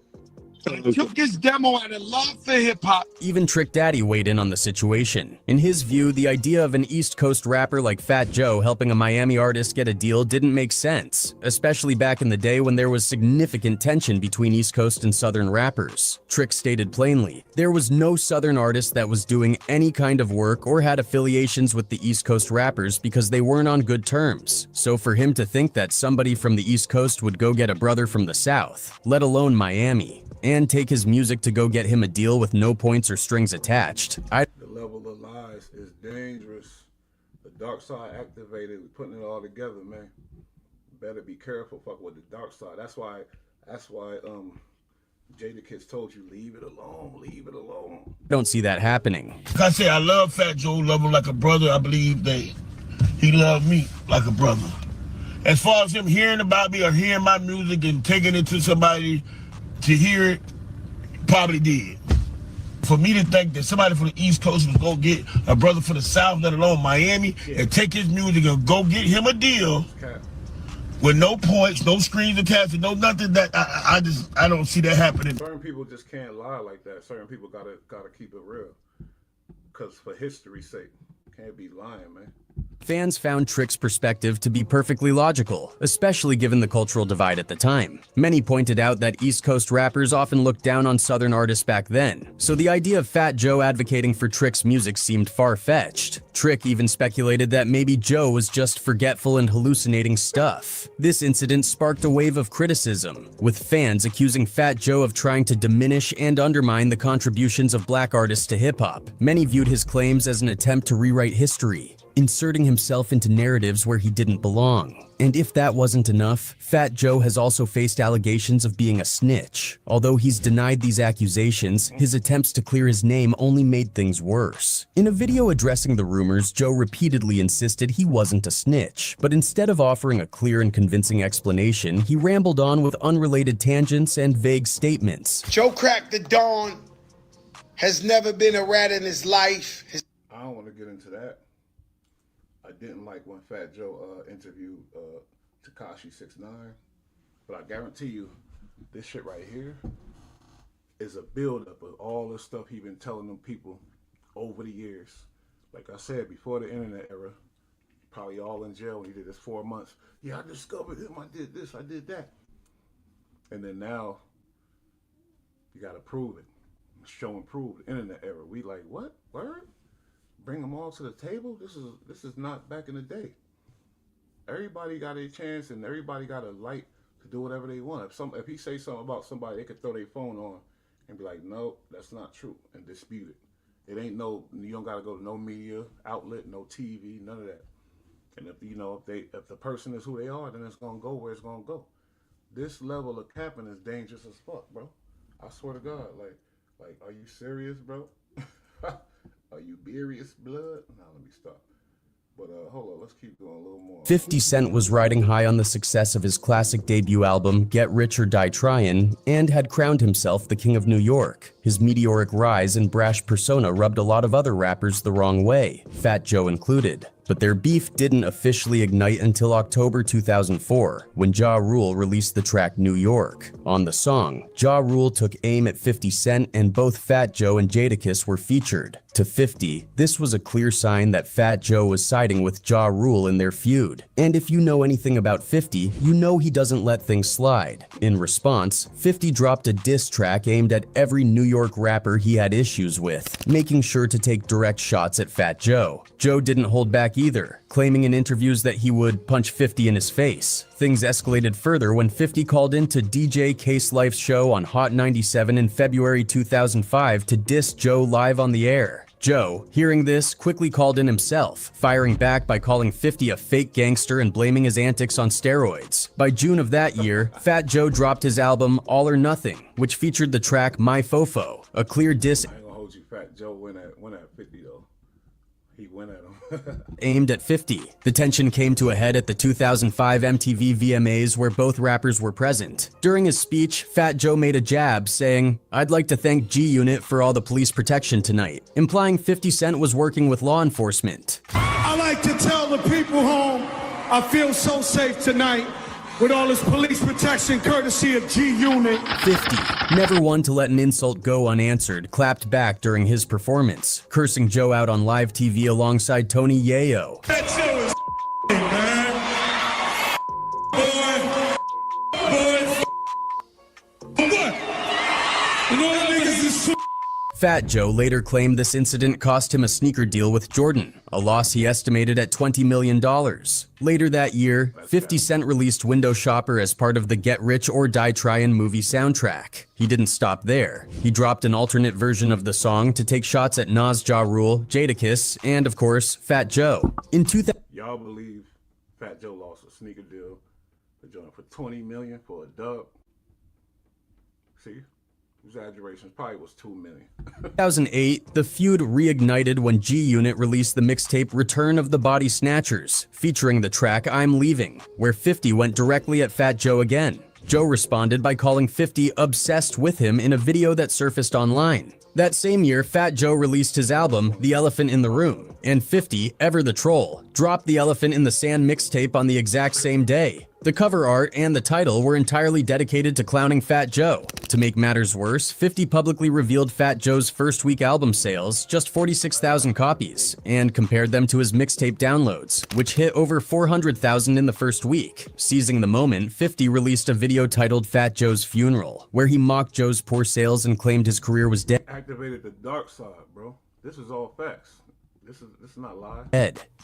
I took his demo out of love for hip-hop. Even Trick Daddy weighed in on the situation. In his view, the idea of an East Coast rapper like Fat Joe helping a Miami artist get a deal didn't make sense, especially back in the day when there was significant tension between East Coast and Southern rappers. Trick stated plainly, there was no Southern artist that was doing any kind of work or had affiliations with the East Coast rappers because they weren't on good terms. So for him to think that somebody from the East Coast would go get a brother from the South, let alone Miami, and take his music to go get him a deal with no points or strings attached. The level of lies is dangerous. The dark side activated, putting it all together, man. Better be careful, fuck with the dark side. That's why Jadakiss told you, leave it alone, leave it alone. Don't see that happening. Like I say, I love Fat Joe, love him like a brother. I believe that he loved me like a brother. As far as him hearing about me or hearing my music and taking it to somebody to hear it, probably did. For me to think that somebody from the East Coast was gonna get a brother from the South, let alone Miami, and take his music and go get him a deal with no points, no screens attached, no nothing, that I don't see that happening. Certain people just can't lie like that. Certain people gotta keep it real. Cause for history's sake, can't be lying, man. Fans found Trick's perspective to be perfectly logical, especially given the cultural divide at the time. Many pointed out that East Coast rappers often looked down on Southern artists back then, so the idea of Fat Joe advocating for Trick's music seemed far-fetched. Trick even speculated that maybe Joe was just forgetful and hallucinating stuff. This incident sparked a wave of criticism, with fans accusing Fat Joe of trying to diminish and undermine the contributions of black artists to hip-hop. Many viewed his claims as an attempt to rewrite history, inserting himself into narratives where he didn't belong. And if that wasn't enough, Fat Joe has also faced allegations of being a snitch. Although he's denied these accusations, his attempts to clear his name only made things worse. In a video addressing the rumors, Joe repeatedly insisted he wasn't a snitch, but instead of offering a clear and convincing explanation, he rambled on with unrelated tangents and vague statements. Joe cracked the dawn, has never been a rat in his life. I don't want to get into that. I didn't like when Fat Joe interviewed Tekashi 6ix9ine, but I guarantee you, This shit right here is a buildup of all the stuff he been telling them people over the years. Like I said, before the internet era, probably all in jail when he did this 4 months. Yeah, I discovered him. I did this. I did that. And then now, you got to prove it. Show and prove. Internet era. We like, what? Word? Bring them all to the table? This is not back in the day. Everybody got a chance and everybody got a light to do whatever they want. If he say something about somebody, they could throw their phone on and be like, no, that's not true, and dispute it. It ain't no, you don't got to go to no media outlet, no TV, none of that. And if the person is who they are, then it's gonna go where it's gonna go. This level of capping is dangerous as fuck, bro. I swear to God, like, are you serious, bro? Are you serious, blood? Now let me stop. But hold on, let's keep going a little more. 50 Cent was riding high on the success of his classic debut album, Get Rich or Die Tryin', and had crowned himself the King of New York. His meteoric rise and brash persona rubbed a lot of other rappers the wrong way, Fat Joe included. But their beef didn't officially ignite until October 2004, when Ja Rule released the track New York. On the song, Ja Rule took aim at 50 Cent and both Fat Joe and Jadakiss were featured. To 50, this was a clear sign that Fat Joe was siding with Ja Rule in their feud. And if you know anything about 50, you know he doesn't let things slide. In response, 50 dropped a diss track aimed at every New York rapper he had issues with, making sure to take direct shots at Fat Joe. Joe didn't hold back either, claiming in interviews that he would punch 50 in his face. Things escalated further when 50 called into DJ Case Life's show on Hot 97 in February 2005 to diss Joe live on the air. Joe, hearing this, quickly called in himself, firing back by calling 50 a fake gangster and blaming his antics on steroids. By June of that year, Fat Joe dropped his album All or Nothing, which featured the track My Fofo, a clear diss. I ain't gonna hold you, Fat Joe went at 50 though. He went at him. Aimed at 50. The tension came to a head at the 2005 MTV VMAs where both rappers were present. During his speech, Fat Joe made a jab saying, "I'd like to thank G-Unit for all the police protection tonight," implying 50 Cent was working with law enforcement. I like to tell the people home, I feel so safe tonight with all this police protection courtesy of G-Unit. 50, never one to let an insult go unanswered, clapped back during his performance, cursing Joe out on live TV alongside Tony Yayo. That show is man. Boy. You know that niggas is Fat Joe later claimed this incident cost him a sneaker deal with Jordan, a loss he estimated at $20 million. Later that year, 50 Cent released Window Shopper as part of the Get Rich or Die Tryin' movie soundtrack. He didn't stop there. He dropped an alternate version of the song to take shots at Nas, Ja Rule, Jadakiss, and of course, Fat Joe. In 2000, y'all believe Fat Joe lost a sneaker deal for $20 million for a dub? See? Exaggerations, probably was 2 million. 2008, the feud reignited when G-Unit released the mixtape Return of the Body Snatchers, featuring the track I'm Leaving, where 50 went directly at Fat Joe again. Joe responded by calling 50 obsessed with him in a video that surfaced online. That same year, Fat Joe released his album, The Elephant in the Room, and 50, Ever the Troll, dropped the Elephant in the Sand mixtape on the exact same day. The cover art and the title were entirely dedicated to clowning Fat Joe. To make matters worse, 50 publicly revealed Fat Joe's first week album sales, just 46,000 copies, and compared them to his mixtape downloads, which hit over 400,000 in the first week. Seizing the moment, 50 released a video titled Fat Joe's Funeral, where he mocked Joe's poor sales and claimed his career was dead. Activated the dark side, bro. This is all facts. This is not live.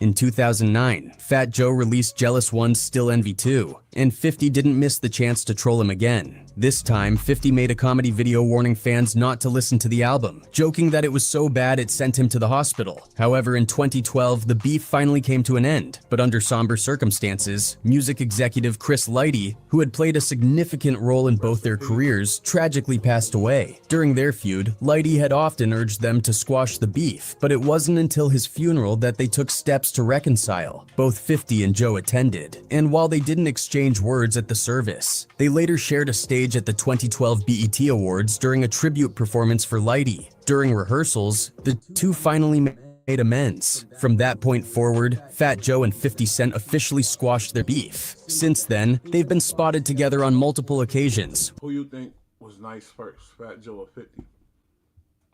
In 2009, Fat Joe released Jealous One's Still Envy 2, and 50 didn't miss the chance to troll him again. This time, 50 made a comedy video warning fans not to listen to the album, joking that it was so bad it sent him to the hospital. However, in 2012, the beef finally came to an end, but under somber circumstances. Music executive Chris Lighty, who had played a significant role in both their careers, tragically passed away. During their feud, Lighty had often urged them to squash the beef, but it wasn't until his funeral that they took steps to reconcile. Both 50 and Joe attended, and while they didn't exchange words at the service, they later shared a stage at the 2012 BET Awards during a tribute performance for Lighty. During rehearsals, the two finally met. made amends. From that point forward, Fat Joe and 50 Cent officially squashed their beef. Since then, they've been spotted together on multiple occasions. Who you think was nice first, Fat Joe or 50?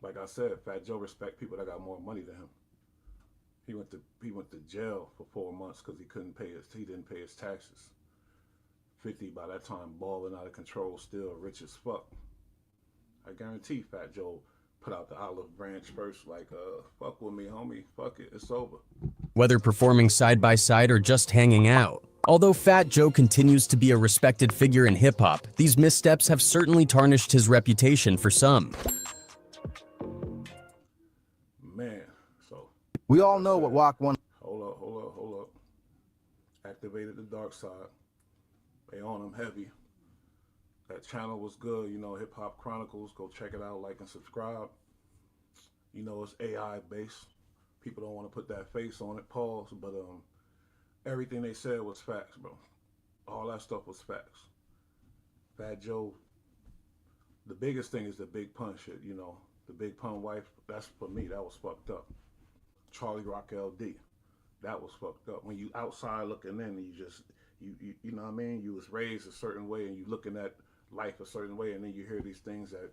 Like I said, Fat Joe respect people that got more money than him. He went to jail for 4 months because he didn't pay his taxes. 50 by that time balling out of control, still rich as fuck. I guarantee Fat Joe put out the olive branch first, like, fuck with me, homie, fuck it, it's over. Whether performing side by side or just hanging out. Although Fat Joe continues to be a respected figure in hip-hop, these missteps have certainly tarnished his reputation for some. Man, so... We all know what Wack one... Hold up. Activated the dark side. They on him heavy. That channel was good, you know, Hip Hop Chronicles. Go check it out, like and subscribe. You know, it's AI based. People don't want to put that face on it, pause, but everything they said was facts, bro. All that stuff was facts. Fat Joe, the biggest thing is the Big Pun shit, you know. The Big Pun wife, that's for me, that was fucked up. Charlie Rock LD, that was fucked up. When you outside looking in, you know what I mean? You was raised a certain way and you looking at life a certain way, and then you hear these things that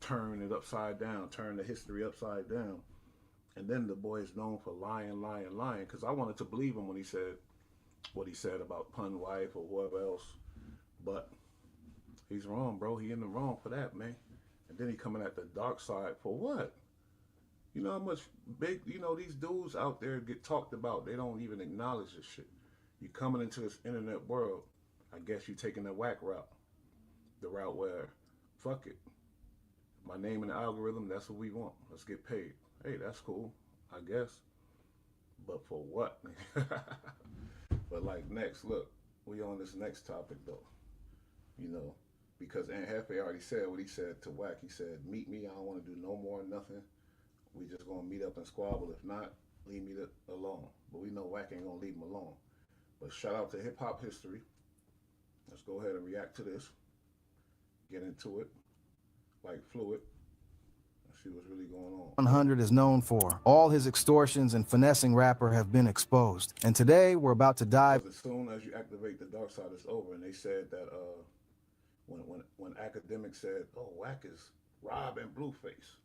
turn it upside down, turn the history upside down. And then the boy is known for lying, because I wanted to believe him when he said what he said about Pun wife or whoever else. But he's wrong, bro. He in the wrong for that, man. And then he coming at the dark side for what? You know how much big, you know, these dudes out there get talked about. They don't even acknowledge this shit. You coming into this internet world, I guess you taking the whack route. The route where, fuck it. My name in the algorithm, that's what we want. Let's get paid. Hey, that's cool, I guess. But for what? But like next, look, we on this next topic though. You know, because Aunt Hefe already said what he said to Wack. He said, meet me, I don't want to do no more, nothing. We just gonna meet up and squabble. If not, leave me alone. But we know Wack ain't gonna leave him alone. But shout out to Hip Hop History. Let's go ahead and react to this. Get into it like fluid. See what's really going on. 100 is known for. All his extortions and finessing rapper have been exposed. And today we're about to dive. As soon as you activate the dark side, it's over. And they said that when academics said, "Oh, Wack is robbing Blueface."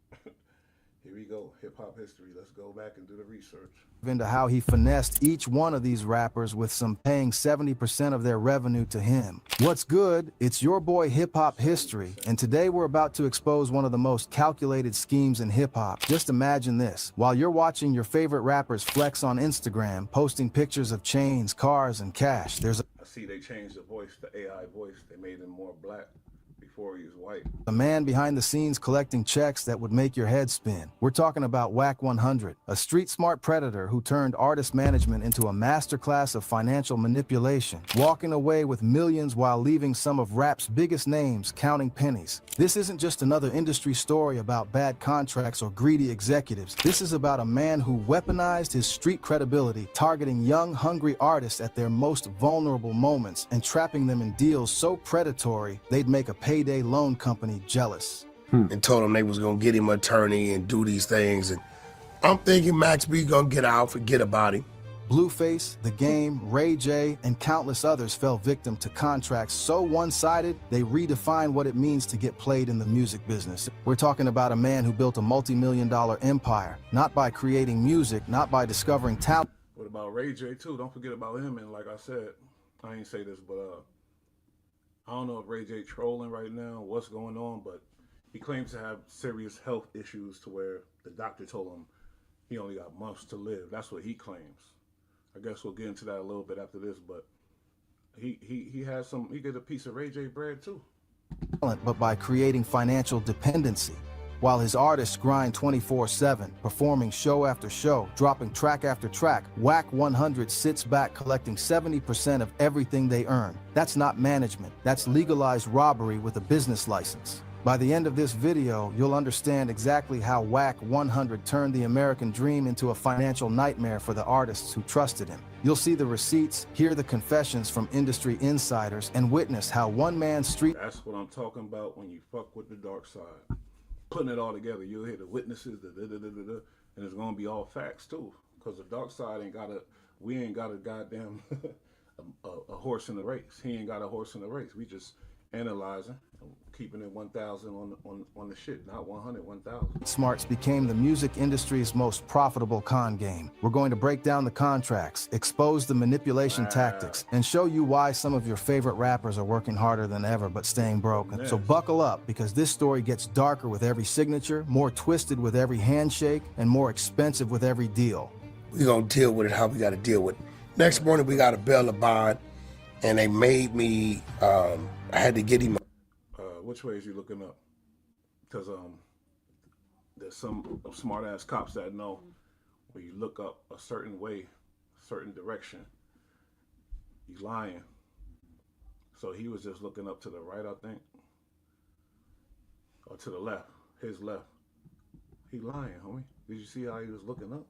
Here we go, Hip Hop History. Let's go back and do the research. Into how he finessed each one of these rappers with some paying 70% of their revenue to him. What's good? It's your boy Hip Hop History, and today we're about to expose one of the most calculated schemes in hip hop. Just imagine this. While you're watching your favorite rappers flex on Instagram, posting pictures of chains, cars, and cash, there's I see they changed the voice, the AI voice. They made him more black. Before he was white. A man behind the scenes collecting checks that would make your head spin. We're talking about Wack 100, a street-smart predator who turned artist management into a masterclass of financial manipulation, walking away with millions while leaving some of rap's biggest names counting pennies. This isn't just another industry story about bad contracts or greedy executives. This is about a man who weaponized his street credibility, targeting young, hungry artists at their most vulnerable moments and trapping them in deals so predatory they'd make a payday loan company jealous. And told him they was gonna get him an attorney and do these things, and I'm thinking Max B gonna get out, forget about him. Blueface, The Game, Ray J, and countless others fell victim to contracts so one-sided they redefined what it means to get played in the music business. We're talking about a man who built a multi-million-dollar empire, not by creating music, not by discovering talent. What about Ray J too? Don't forget about him. And like I said, I ain't say this, but I don't know if Ray J trolling right now, what's going on, but he claims to have serious health issues to where the doctor told him he only got months to live. That's what he claims. I guess we'll get into that a little bit after this, but he has some, he get a piece of Ray J bread too. But by creating financial dependency. While his artists grind 24/7, performing show after show, dropping track after track, Wack 100 sits back collecting 70% of everything they earn. That's not management, that's legalized robbery with a business license. By the end of this video, you'll understand exactly how Wack 100 turned the American dream into a financial nightmare for the artists who trusted him. You'll see the receipts, hear the confessions from industry insiders, and witness how one man's street... That's what I'm talking about when you fuck with the dark side. putting it all together. You'll hear the witnesses, and it's gonna be all facts too. Because the dark side we ain't got a goddamn a horse in the race. He ain't got a horse in the race. We just analyzing, keeping it 1,000 on the shit, not 100, 1,000. Smarts became the music industry's most profitable con game. We're going to break down the contracts, expose the manipulation tactics, and show you why some of your favorite rappers are working harder than ever but staying broke. So buckle up, because this story gets darker with every signature, more twisted with every handshake, and more expensive with every deal. We're going to deal with it how we got to deal with it. Next morning, we got a bail a bond, and they made me, I had to get him. Which way is you looking up? Because there's some smart-ass cops that know when you look up a certain way, a certain direction, you lying. So he was just looking up to the right, I think, or to the left, his left. He lying, homie. Did you see how he was looking up?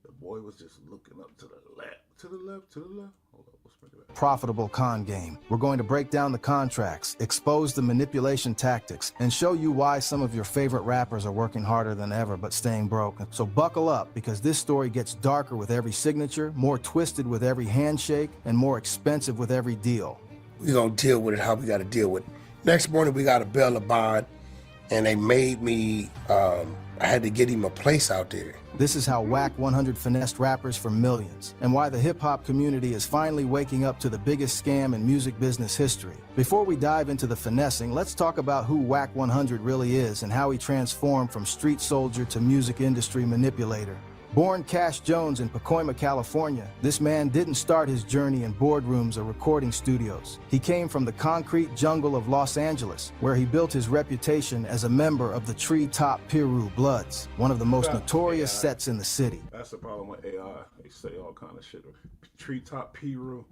The boy was just looking up to the left, to the left, to the left. Hold up, let's bring it back. Profitable con game. We're going to break down the contracts, expose the manipulation tactics, and show you why some of your favorite rappers are working harder than ever but staying broke. So buckle up, because this story gets darker with every signature, more twisted with every handshake, and more expensive with every deal. We're going to deal with it how we got to deal with it. Next morning, we got a bail a bond, and they made me, I had to get him a place out there. This is how Whack 100 finessed rappers for millions, and why the hip-hop community is finally waking up to the biggest scam in music business history. Before we dive into the finessing, let's talk about who Whack 100 really is and how he transformed from street soldier to music industry manipulator. Born Cash Jones in Pacoima, California, this man didn't start his journey in boardrooms or recording studios. He came from the concrete jungle of Los Angeles, where he built his reputation as a member of the Treetop Piru Bloods, one of the most notorious sets in the city. That's the problem with AI. They say all kind of shit. Treetop Piru.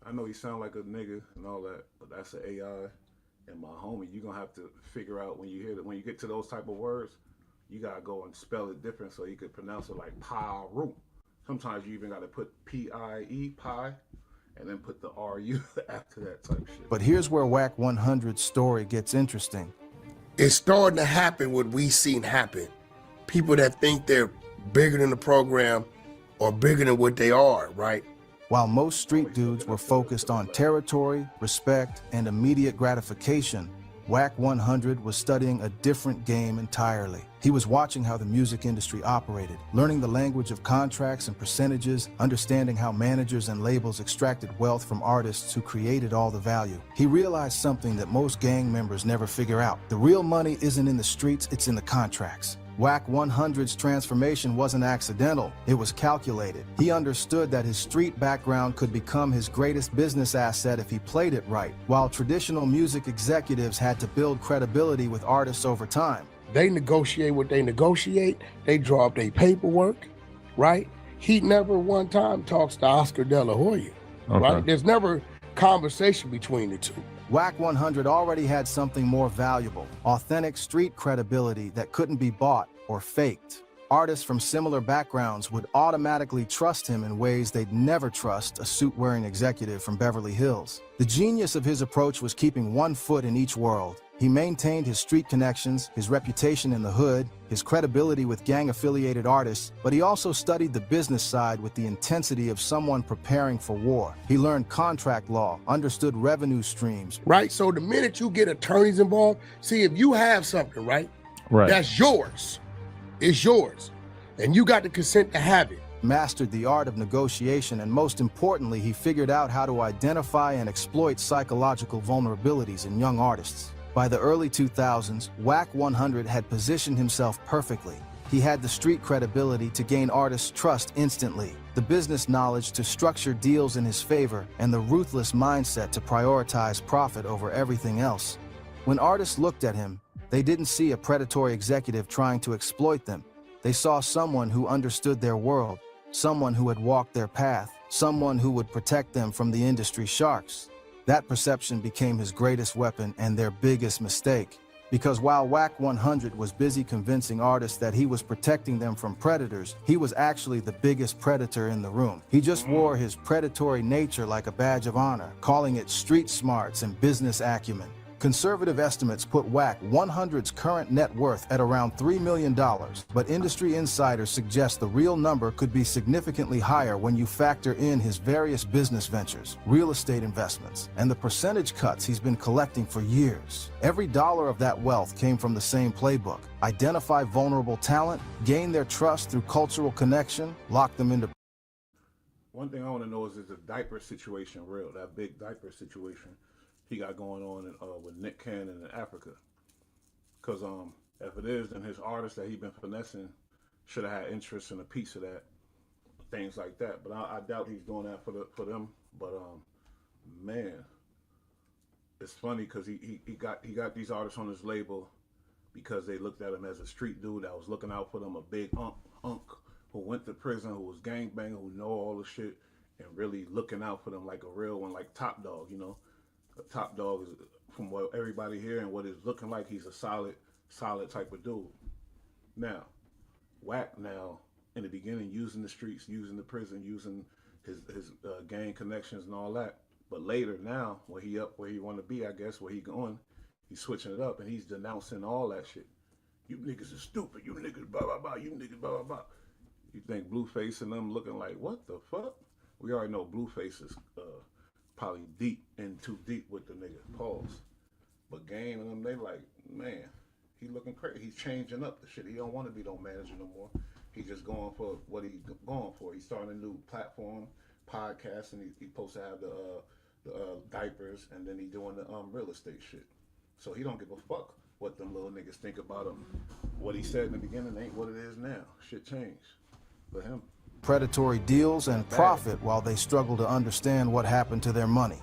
I know he sound like a nigga and all that, but that's an AI. And my homie, you're gonna have to figure out when you hear that, when you get to those type of words, you gotta go and spell it different so you could pronounce it like Piru. Sometimes you even gotta put P-I-E, pie, and then put the R-U after that type shit. But here's where Whack 100's story gets interesting. It's starting to happen what we seen happen. People that think they're bigger than the program or bigger than what they are, right? While most street dudes were focused on territory, respect, and immediate gratification, Whack 100 was studying a different game entirely. He was watching how the music industry operated, learning the language of contracts and percentages, understanding how managers and labels extracted wealth from artists who created all the value. He realized something that most gang members never figure out. The real money isn't in the streets, it's in the contracts. Whack 100's transformation wasn't accidental, it was calculated. He understood that his street background could become his greatest business asset if he played it right, while traditional music executives had to build credibility with artists over time. They negotiate what they negotiate, they draw up their paperwork, right? He never one time talks to Oscar De La Hoya, right? There's never conversation between the two. Whack 100 already had something more valuable, authentic street credibility that couldn't be bought or faked. Artists from similar backgrounds would automatically trust him in ways they'd never trust a suit-wearing executive from Beverly Hills. The genius of his approach was keeping one foot in each world. He maintained his street connections, his reputation in the hood, his credibility with gang-affiliated artists, but he also studied the business side with the intensity of someone preparing for war. He learned contract law, understood revenue streams. Right, so the minute you get attorneys involved, see if you have something, right? That's yours. It's yours. And you got the consent to have it. Mastered the art of negotiation, and most importantly, he figured out how to identify and exploit psychological vulnerabilities in young artists. By the early 2000s, Whack 100 had positioned himself perfectly. He had the street credibility to gain artists' trust instantly, the business knowledge to structure deals in his favor, and the ruthless mindset to prioritize profit over everything else. When artists looked at him, they didn't see a predatory executive trying to exploit them. They saw someone who understood their world, someone who had walked their path, someone who would protect them from the industry sharks. That perception became his greatest weapon and their biggest mistake. Because while Whack 100 was busy convincing artists that he was protecting them from predators, he was actually the biggest predator in the room. He just wore his predatory nature like a badge of honor, calling it street smarts and business acumen. Conservative estimates put WAC 100's current net worth at around $3 million, but industry insiders suggest the real number could be significantly higher when you factor in his various business ventures, real estate investments, and the percentage cuts he's been collecting for years. Every dollar of that wealth came from the same playbook: identify vulnerable talent, gain their trust through cultural connection, lock them into. One thing I want to know is the diaper situation real? That big diaper situation he got going on with Nick Cannon in Africa. Because if it is, then his artist that he been finessing should have had interest in a piece of that, things like that. But I doubt he's doing that for them. But man, it's funny because he got these artists on his label because they looked at him as a street dude that was looking out for them, a big unk who went to prison, who was gangbanging, who know all the shit, and really looking out for them like a real one, like Top Dog, you know. Top Dog is, from what everybody here and what it's looking like, he's a solid type of dude. Now, Wack now, in the beginning, using the streets, using the prison, using his gang connections and all that. But later now, when he up where he want to be, I guess, where he going, he's switching it up and he's denouncing all that shit. You niggas are stupid. You niggas blah, blah, blah. You niggas blah, blah, blah. You think Blueface and them looking like, what the fuck? We already know Blueface is probably too deep with the nigga, pause. But Game and them, they like, man, he looking crazy. He's changing up the shit. He don't want to be no manager no more. He's just going for what he's going for. He's starting a new platform, podcast, and he's supposed to have the diapers, and then he doing the real estate shit. So he don't give a fuck what them little niggas think about him. What he said in the beginning ain't what it is now. Shit changed for him. Predatory deals and profit while they struggle to understand what happened to their money.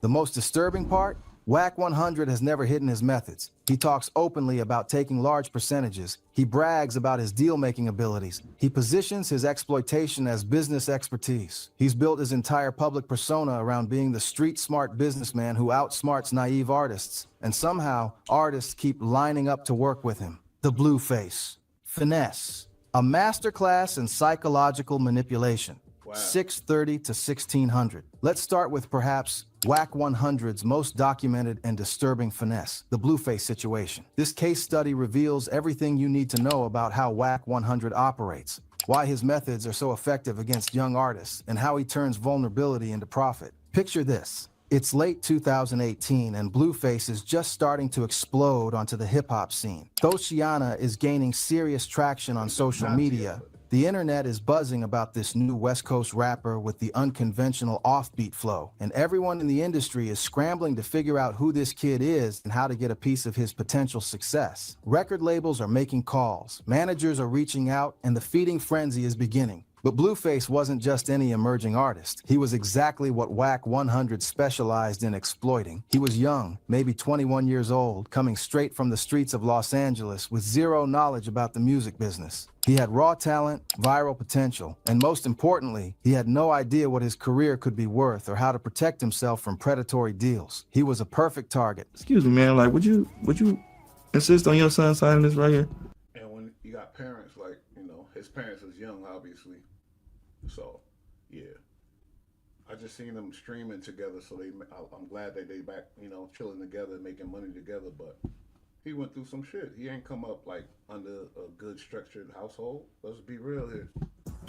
The most disturbing part? WAC 100 has never hidden his methods. He talks openly about taking large percentages. He brags about his deal-making abilities. He positions his exploitation as business expertise. He's built his entire public persona around being the street-smart businessman who outsmarts naive artists. And somehow, artists keep lining up to work with him. The Blueface. Finesse. A masterclass in psychological manipulation. Wow. 630 to 1600. Let's start with perhaps WAC 100's most documented and disturbing finesse, the Blueface situation. This case study reveals everything you need to know about how WAC 100 operates, why his methods are so effective against young artists, and how he turns vulnerability into profit. Picture this. It's late 2018 and Blueface is just starting to explode onto the hip-hop scene. Though is gaining serious traction on social media, the internet is buzzing about this new West Coast rapper with the unconventional offbeat flow, and everyone in the industry is scrambling to figure out who this kid is and how to get a piece of his potential success. Record labels are making calls, managers are reaching out, and the feeding frenzy is beginning. But Blueface wasn't just any emerging artist. He was exactly what WAC 100 specialized in exploiting. He was young, maybe 21 years old, coming straight from the streets of Los Angeles with zero knowledge about the music business. He had raw talent, viral potential, and most importantly, he had no idea what his career could be worth or how to protect himself from predatory deals. He was a perfect target. Excuse me, man, like, would you insist on your son signing this right here? And when you got parents, like, you know, his parents was young, obviously. So, yeah, I just seen them streaming together. So I'm glad that they back, you know, chilling together, making money together. But he went through some shit. He ain't come up like under a good structured household. Let's be real here.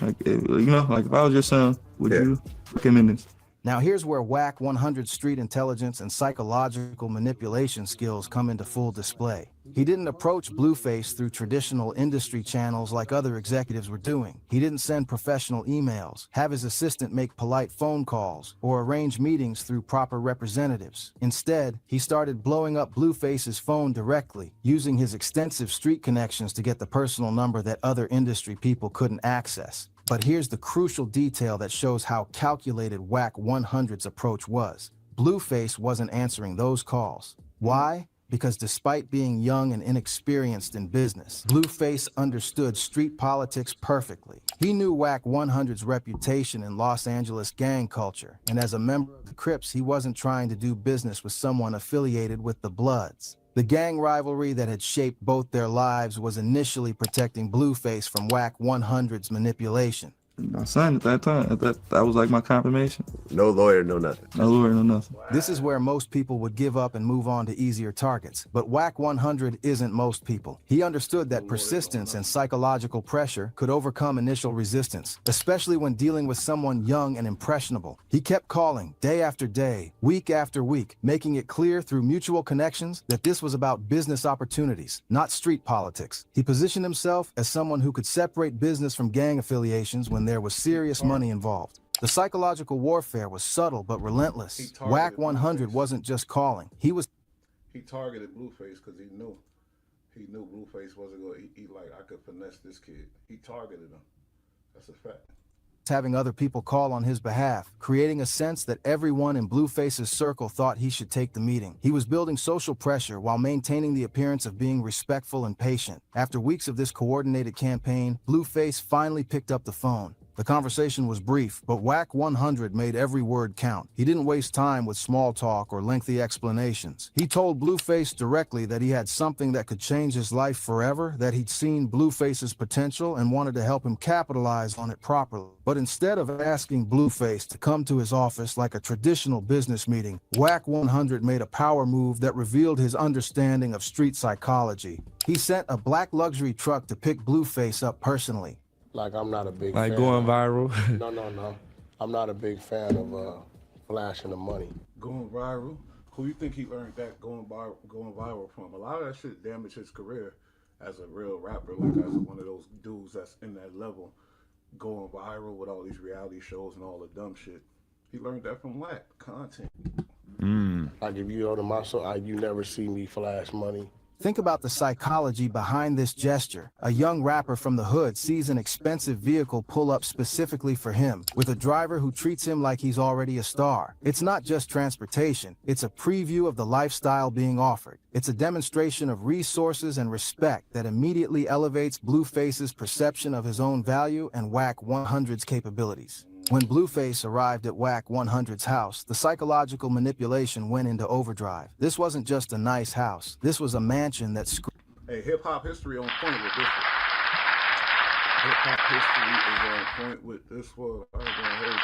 Like, you know, like if I was your son, would you recommend this? Now here's where WAC 100 street intelligence and psychological manipulation skills come into full display. He didn't approach Blueface through traditional industry channels like other executives were doing. He didn't send professional emails, have his assistant make polite phone calls, or arrange meetings through proper representatives. Instead, he started blowing up Blueface's phone directly, using his extensive street connections to get the personal number that other industry people couldn't access. But here's the crucial detail that shows how calculated WAC 100's approach was. Blueface wasn't answering those calls. Why? Because despite being young and inexperienced in business, Blueface understood street politics perfectly. He knew WAC 100's reputation in Los Angeles gang culture, and as a member of the Crips, he wasn't trying to do business with someone affiliated with the Bloods. The gang rivalry that had shaped both their lives was initially protecting Blueface from WAC 100's manipulation. My son at that time, that was like my confirmation. No lawyer, no nothing. No lawyer, no nothing. This is where most people would give up and move on to easier targets. But Whack 100 isn't most people. He understood that persistence and psychological pressure could overcome initial resistance, especially when dealing with someone young and impressionable. He kept calling day after day, week after week, making it clear through mutual connections that this was about business opportunities, not street politics. He positioned himself as someone who could separate business from gang affiliations when there was serious money involved. The psychological warfare was subtle but relentless. Whack 100 wasn't just calling. He targeted Blueface because he knew Blueface wasn't going to eat like, I could finesse this kid. He targeted him. That's a fact. Having other people call on his behalf, creating a sense that everyone in Blueface's circle thought he should take the meeting. He was building social pressure while maintaining the appearance of being respectful and patient. After weeks of this coordinated campaign, Blueface finally picked up the phone. The conversation was brief, but Whack 100 made every word count. He didn't waste time with small talk or lengthy explanations. He told Blueface directly that he had something that could change his life forever, that he'd seen Blueface's potential and wanted to help him capitalize on it properly. But instead of asking Blueface to come to his office like a traditional business meeting, Whack 100 made a power move that revealed his understanding of street psychology. He sent a black luxury truck to pick Blueface up personally. Like, I'm not a big Like fan. going viral. No. I'm not a big fan of flashing the money. Going viral? Who you think he learned that going viral from? A lot of that shit damaged his career as a real rapper, like as one of those dudes that's in that level, going viral with all these reality shows and all the dumb shit. He learned that from Whack content. Like, if you go to my song, you never see me flash money. Think about the psychology behind this gesture. A young rapper from the hood sees an expensive vehicle pull up specifically for him, with a driver who treats him like he's already a star. It's not just transportation, it's a preview of the lifestyle being offered. It's a demonstration of resources and respect that immediately elevates Blueface's perception of his own value and Whack 100's capabilities. When Blueface arrived at Whack 100's house, the psychological manipulation went into overdrive. This wasn't just a nice house. This was a mansion that Hey, hip-hop history on point with this one. Hip-hop history is on point with this one. I ain't gonna hold you.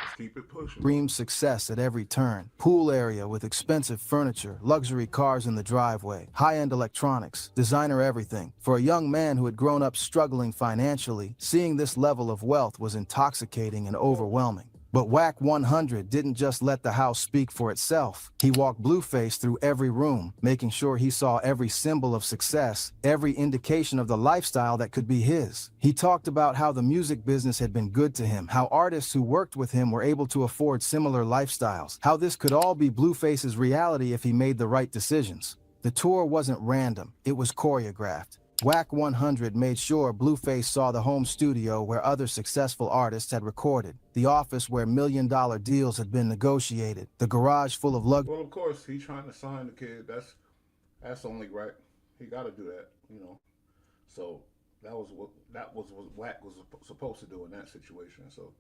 Let's keep it pushing. screamed success at every turn. Pool area with expensive furniture, luxury cars in the driveway, high-end electronics, designer everything. For a young man who had grown up struggling financially, seeing this level of wealth was intoxicating and overwhelming. But Whack 100 didn't just let the house speak for itself. He walked Blueface through every room, making sure he saw every symbol of success, every indication of the lifestyle that could be his. He talked about how the music business had been good to him, how artists who worked with him were able to afford similar lifestyles, how this could all be Blueface's reality if he made the right decisions. The tour wasn't random, it was choreographed. Whack 100 made sure Blueface saw the home studio where other successful artists had recorded, the office where million-dollar deals had been negotiated, the garage full of luxury. Well, of course, he's trying to sign the kid. That's only right. He got to do that, you know. So that was what Whack was supposed to do in that situation. So,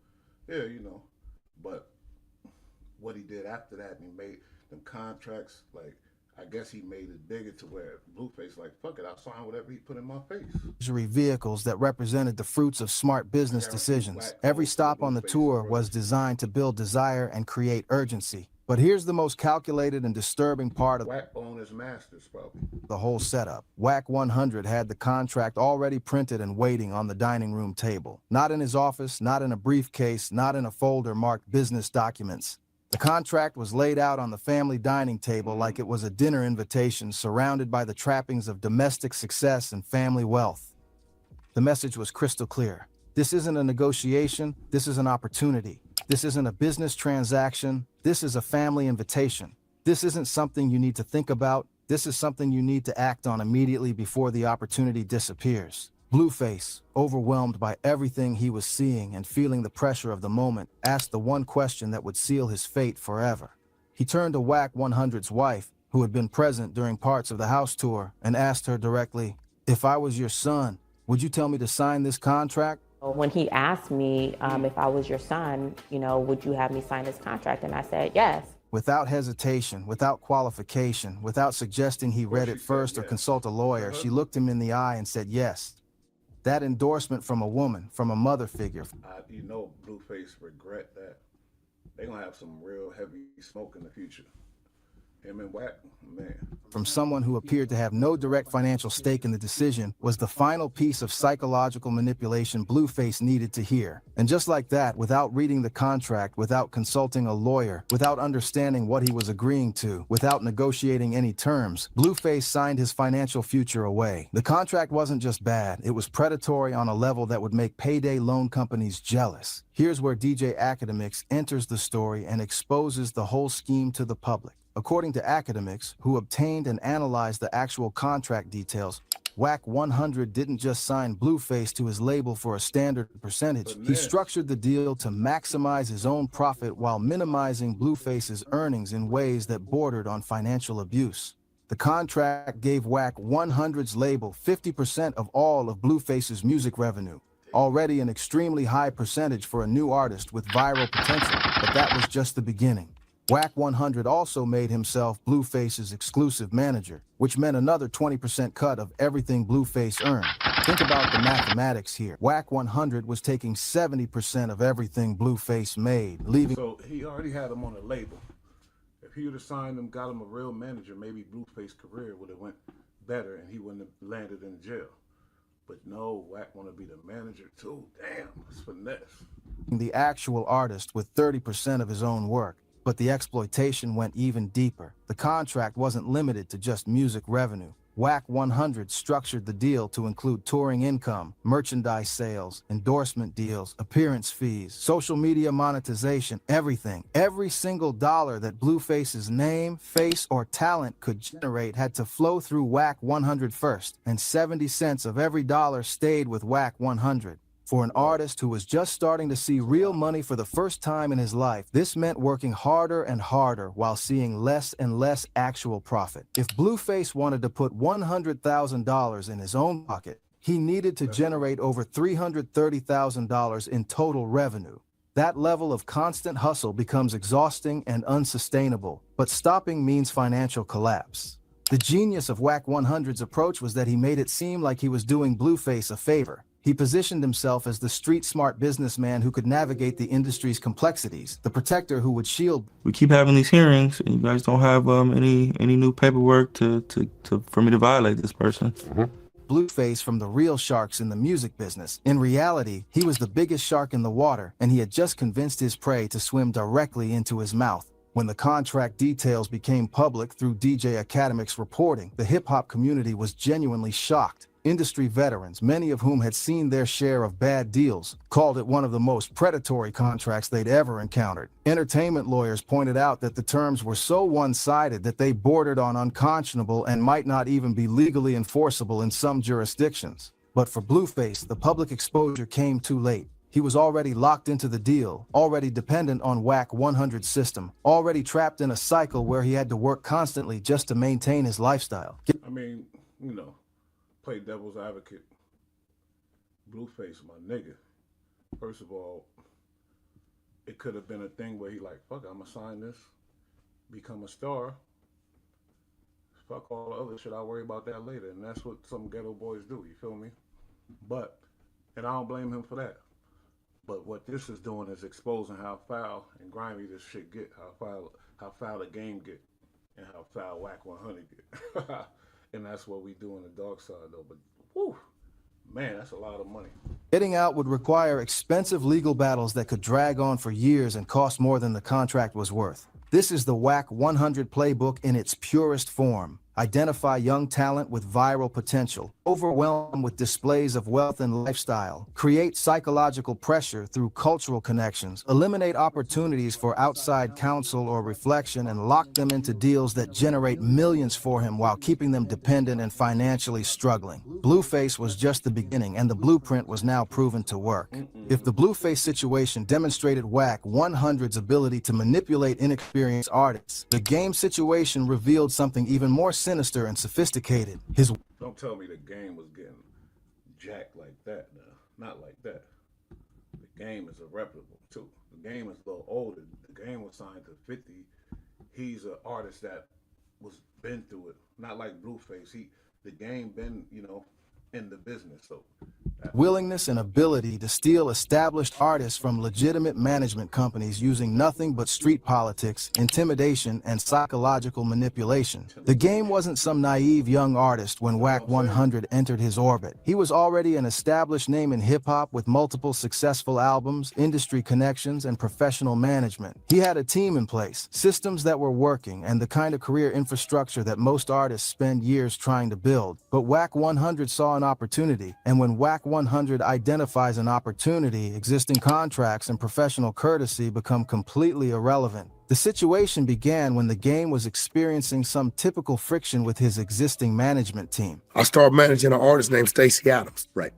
yeah, you know. But what he did after that, and he made them contracts, like, I guess he made it bigger to where Blueface like, fuck it, I'll sign whatever he put in my face. Luxury vehicles that represented the fruits of smart business decisions. Every stop on the tour was designed to build desire and create urgency. But here's the most calculated and disturbing part of Whack owned his masters, probably. The whole setup. Whack 100 had the contract already printed and waiting on the dining room table. Not in his office, not in a briefcase, not in a folder marked business documents. The contract was laid out on the family dining table like it was a dinner invitation surrounded by the trappings of domestic success and family wealth. The message was crystal clear. This isn't a negotiation, this is an opportunity. This isn't a business transaction, this is a family invitation. This isn't something you need to think about, this is something you need to act on immediately before the opportunity disappears. Blueface, overwhelmed by everything he was seeing and feeling the pressure of the moment, asked the one question that would seal his fate forever. He turned to Whack 100's wife, who had been present during parts of the house tour, and asked her directly, "If I was your son, would you tell me to sign this contract?" When he asked me if I was your son, would you have me sign this contract? And I said, yes. Without hesitation, without qualification, without suggesting he read it first or consult a lawyer, she looked him in the eye and said yes. That endorsement from a woman, from a mother figure. You know, Blueface regret that. They're gonna have some real heavy smoke in the future. Him and Wack, man. From someone who appeared to have no direct financial stake in the decision was the final piece of psychological manipulation Blueface needed to hear. And just like that, without reading the contract, without consulting a lawyer, without understanding what he was agreeing to, without negotiating any terms, Blueface signed his financial future away. The contract wasn't just bad, it was predatory on a level that would make payday loan companies jealous. Here's where DJ Academics enters the story and exposes the whole scheme to the public. According to Academics, who obtained and analyzed the actual contract details, Wack 100 didn't just sign Blueface to his label for a standard percentage. He structured the deal to maximize his own profit while minimizing Blueface's earnings in ways that bordered on financial abuse. The contract gave Wack 100's label 50% of all of Blueface's music revenue, already an extremely high percentage for a new artist with viral potential, but that was just the beginning. Wack 100 also made himself Blueface's exclusive manager, which meant another 20% cut of everything Blueface earned. Think about the mathematics here. Wack 100 was taking 70% of everything Blueface made, leaving... So he already had him on a label. If he would have signed him, got him a real manager, maybe Blueface's career would have went better and he wouldn't have landed in jail. But no, Wack want to be the manager too. Damn, it's finesse. The actual artist with 30% of his own work. But the exploitation went even deeper. The contract wasn't limited to just music revenue. Wack 100 structured the deal to include touring income, merchandise sales, endorsement deals, appearance fees, social media monetization, everything. Every single dollar that Blueface's name, face, or talent could generate had to flow through Wack 100 first, and 70 cents of every dollar stayed with Wack 100. For an artist who was just starting to see real money for the first time in his life, this meant working harder and harder while seeing less and less actual profit. If Blueface wanted to put $100,000 in his own pocket, he needed to generate over $330,000 in total revenue. That level of constant hustle becomes exhausting and unsustainable, but stopping means financial collapse. The genius of Wack 100's approach was that he made it seem like he was doing Blueface a favor. He positioned himself as the street-smart businessman who could navigate the industry's complexities, the protector who would shield. We keep having these hearings, and you guys don't have any new paperwork for me to violate this person. Blueface from the real sharks in the music business. In reality, he was the biggest shark in the water, and he had just convinced his prey to swim directly into his mouth. When the contract details became public through DJ Academic's reporting, the hip-hop community was genuinely shocked. Industry veterans, many of whom had seen their share of bad deals, called it one of the most predatory contracts they'd ever encountered. Entertainment lawyers pointed out that the terms were so one-sided that they bordered on unconscionable and might not even be legally enforceable in some jurisdictions. But for Blueface, the public exposure came too late. He was already locked into the deal, already dependent on Wack 100's system, already trapped in a cycle where he had to work constantly just to maintain his lifestyle. I mean, you know, play devil's advocate. Blueface, my nigga. First of all, it could have been a thing where he like, fuck, I'ma sign this, become a star. Fuck all the other shit, I'll worry about that later. And that's what some ghetto boys do, you feel me? But, and I don't blame him for that. But what this is doing is exposing how foul and grimy this shit get, how foul the game get, and how foul Wack 100 get. And that's what we do on the dark side though. But whew, man, that's a lot of money. Getting out would require expensive legal battles that could drag on for years and cost more than the contract was worth. This is the Wack 100 playbook in its purest form. Identify young talent with viral potential, overwhelm them with displays of wealth and lifestyle, create psychological pressure through cultural connections, eliminate opportunities for outside counsel or reflection, and lock them into deals that generate millions for him while keeping them dependent and financially struggling. Blueface was just the beginning, and the blueprint was now proven to work. If the Blueface situation demonstrated Wack 100's ability to manipulate inexperienced artists, the game situation revealed something even more sinister and sophisticated. Don't tell me the game was getting jacked like that now. Not like that. The game is irreparable too. The game is a little older. The game was signed to 50. He's an artist that was been through it. Not like Blueface. The game been, you know, in the business. So willingness and ability to steal established artists from legitimate management companies using nothing but street politics, intimidation, and psychological manipulation. The Game wasn't some naive young artist when Wack 100 entered his orbit. He was already an established name in hip-hop with multiple successful albums, industry connections, and professional management. He had a team in place, systems that were working, and the kind of career infrastructure that most artists spend years trying to build. But Wack 100 saw an opportunity, and when Wack 100 identifies an opportunity, existing contracts and professional courtesy become completely irrelevant. The situation began when the Game was experiencing some typical friction with his existing management team. I started managing an artist named Stacey Adams. Right.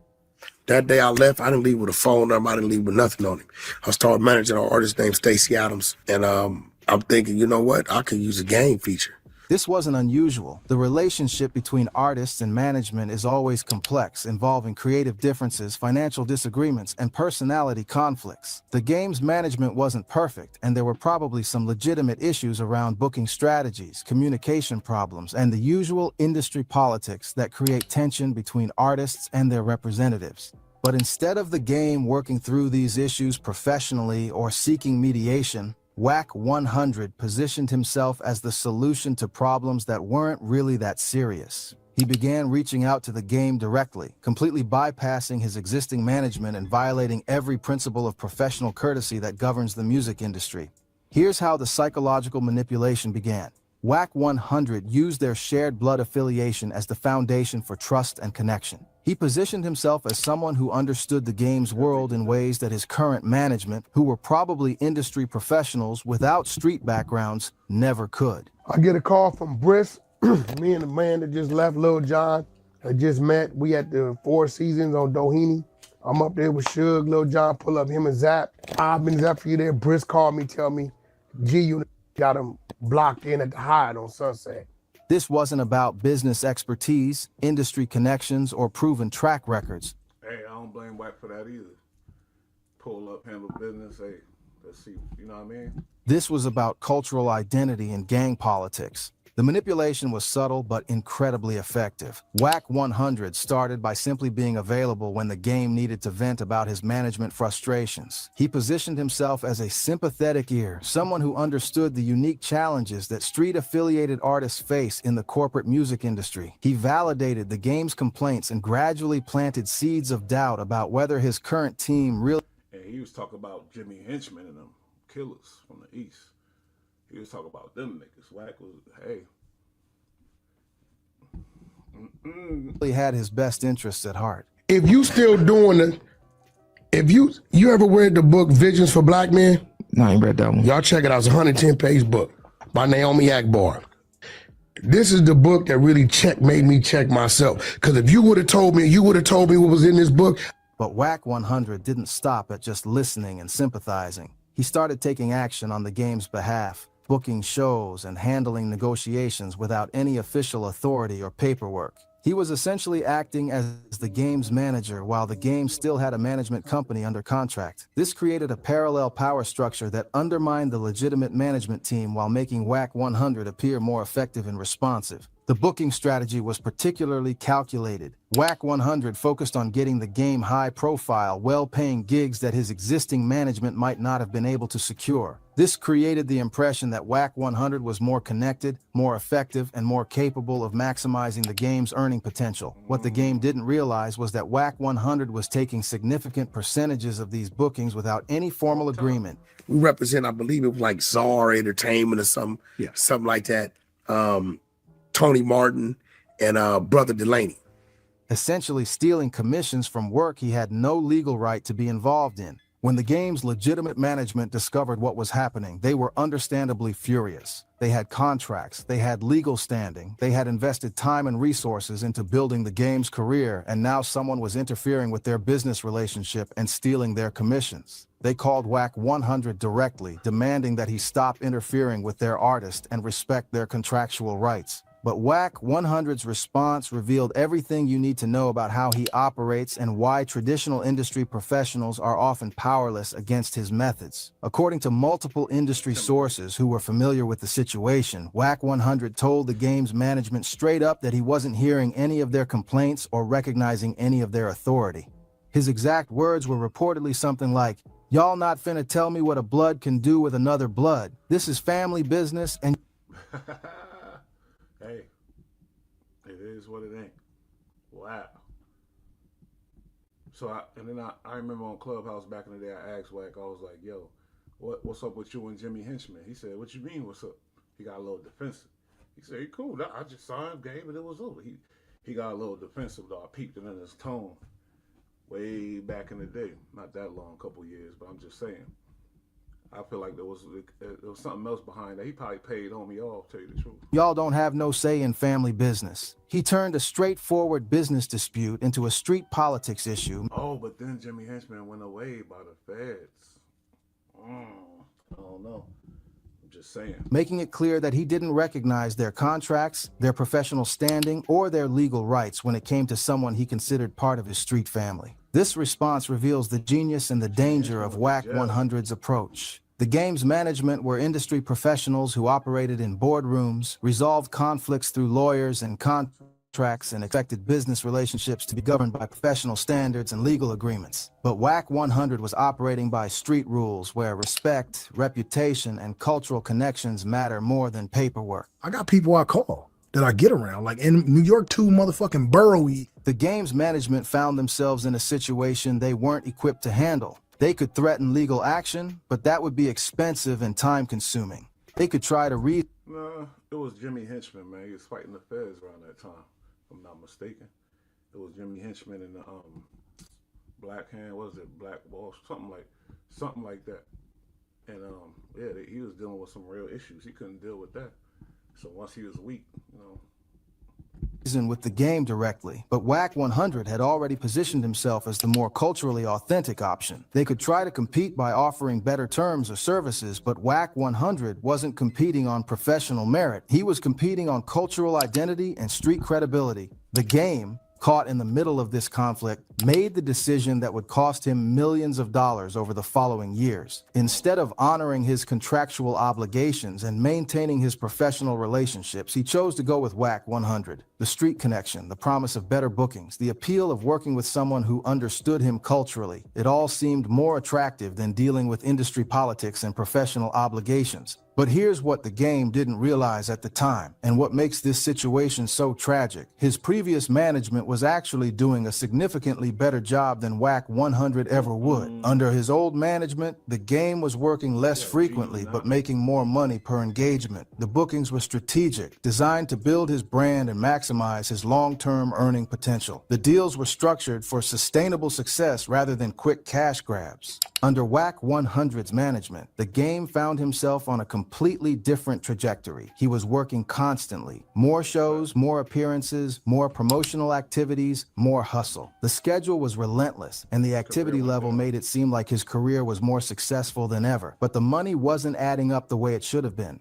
That day I left, I didn't leave with a phone number, I didn't leave with nothing on him. I started managing an artist named Stacey Adams, and I'm thinking, you know what, I could use a game feature. This wasn't unusual. The relationship between artists and management is always complex, involving creative differences, financial disagreements, and personality conflicts. The Game's management wasn't perfect, and there were probably some legitimate issues around booking strategies, communication problems, and the usual industry politics that create tension between artists and their representatives. But instead of the Game working through these issues professionally or seeking mediation, Wack 100 positioned himself as the solution to problems that weren't really that serious. He began reaching out to the Game directly, completely bypassing his existing management and violating every principle of professional courtesy that governs the music industry. Here's how the psychological manipulation began. Wack 100 used their shared blood affiliation as the foundation for trust and connection. He positioned himself as someone who understood the Game's world in ways that his current management, who were probably industry professionals without street backgrounds, never could. I get a call from Briss, me and the man that just left, Lil Jon, had just met. We at the Four Seasons on Doheny. I'm up there with Suge, Lil Jon pull up, him and Zap. I've been Zap for you there. Briss called me, tell me, you got him blocked in at the Hyatt on Sunset. This wasn't about business expertise, industry connections, or proven track records. Hey, I don't blame Wack for that either. Pull up, handle business, hey, let's see, you know what I mean? This was about cultural identity and gang politics. The manipulation was subtle but incredibly effective. Wack 100 started by simply being available when the Game needed to vent about his management frustrations. He positioned himself as a sympathetic ear, someone who understood the unique challenges that street-affiliated artists face in the corporate music industry. He validated the Game's complaints and gradually planted seeds of doubt about whether his current team really... And he was talking about Jimmy Henchman and them killers from the East. He was talking about them niggas. Wack was, hey. He had his best interests at heart. If you still doing it, if you ever read the book Visions for Black Men? No, I ain't read that one. Y'all check it out. It's a 110-page book by Naomi Akbar. This is the book that really made me check myself. Because if you would have told me what was in this book. But Wack 100 didn't stop at just listening and sympathizing. He started taking action on the Game's behalf, booking shows and handling negotiations without any official authority or paperwork. He was essentially acting as the Game's manager while the Game still had a management company under contract. This created a parallel power structure that undermined the legitimate management team while making Wack 100 appear more effective and responsive. The booking strategy was particularly calculated. Wack 100 focused on getting the Game high-profile, well-paying gigs that his existing management might not have been able to secure. This created the impression that Wack 100 was more connected, more effective, and more capable of maximizing the Game's earning potential. What the Game didn't realize was that Wack 100 was taking significant percentages of these bookings without any formal agreement. We represent, I believe it was like Czar Entertainment or something like that. Tony Martin and Brother Delaney. Essentially stealing commissions from work he had no legal right to be involved in. When the Game's legitimate management discovered what was happening, they were understandably furious. They had contracts, they had legal standing, they had invested time and resources into building the Game's career, and now someone was interfering with their business relationship and stealing their commissions. They called Wack 100 directly, demanding that he stop interfering with their artist and respect their contractual rights. But Wack 100's response revealed everything you need to know about how he operates and why traditional industry professionals are often powerless against his methods. According to multiple industry sources who were familiar with the situation, Wack 100 told the Game's management straight up that he wasn't hearing any of their complaints or recognizing any of their authority. His exact words were reportedly something like, "Y'all not finna tell me what a blood can do with another blood. This is family business and..." Hey, it is what it ain't. Wow. So I remember on Clubhouse back in the day, I asked Wack, I was like, yo, what's up with you and Jimmy Henchman? He said, what you mean, what's up? He got a little defensive. He said, he cool. I just saw him, game, and it was over. He got a little defensive, though. I peeped it in his tone way back in the day. Not that long, a couple years, but I'm just saying. I feel like there was something else behind that. He probably paid homie off, tell you the truth. Y'all don't have no say in family business. He turned a straightforward business dispute into a street politics issue. Oh, but then Jimmy Henchman went away by the feds. I don't know. I'm just saying. Making it clear that he didn't recognize their contracts, their professional standing, or their legal rights when it came to someone he considered part of his street family. This response reveals the genius and the danger of Wack 100's approach. The game's management were industry professionals who operated in boardrooms, resolved conflicts through lawyers and contracts, and expected business relationships to be governed by professional standards and legal agreements. But Wack 100 was operating by street rules where respect, reputation, and cultural connections matter more than paperwork. I got people I call that I get around, like in New York too, motherfucking boroughy. The game's management found themselves in a situation they weren't equipped to handle. They could threaten legal action, but that would be expensive and time-consuming. They could try to No, it was Jimmy Henchman, man. He was fighting the feds around that time, if I'm not mistaken. It was Jimmy Henchman and the Black Hand, what was it, Black Wall, something like that. And yeah, he was dealing with some real issues. He couldn't deal with that. So once he was weak, with the game directly, but Wack 100 had already positioned himself as the more culturally authentic option. They could try to compete by offering better terms or services, but Wack 100 wasn't competing on professional merit. He was competing on cultural identity and street credibility. The game, caught in the middle of this conflict, made the decision that would cost him millions of dollars over the following years. Instead of honoring his contractual obligations and maintaining his professional relationships, he chose to go with Wack 100. The street connection, the promise of better bookings, the appeal of working with someone who understood him culturally. It all seemed more attractive than dealing with industry politics and professional obligations. But here's what the game didn't realize at the time, and what makes this situation so tragic. His previous management was actually doing a significantly better job than Wack 100 ever would. Under his old management, the game was working less frequently, but making more money per engagement. The bookings were strategic, designed to build his brand and maximize his long-term earning potential. The deals were structured for sustainable success rather than quick cash grabs. Under Wack 100's management, the game found himself on a completely different trajectory. He was working constantly. More shows, more appearances, more promotional activities, more hustle. The schedule was relentless, and the activity level made it seem like his career was more successful than ever. But the money wasn't adding up the way it should have been.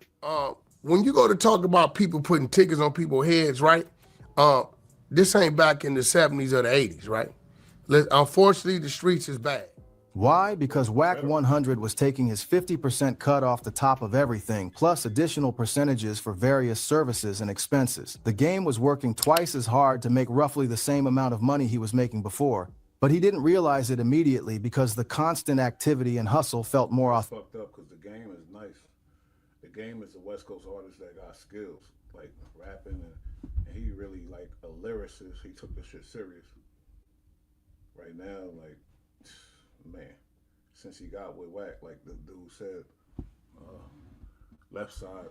When you go to talk about people putting tickets on people's heads, right? This ain't back in the 70s or the 80s, right? Unfortunately, the streets is bad. Why? Because Wack 100 was taking his 50% cut off the top of everything, plus additional percentages for various services and expenses. The game was working twice as hard to make roughly the same amount of money he was making before, but he didn't realize it immediately because the constant activity and hustle felt more authentic. Fucked up because the game is nice. The game is a West Coast artist that got skills, like rapping, and he really like a lyricist. He took this shit serious. Right now, like, man, since he got with Wack, like the dude said, left side,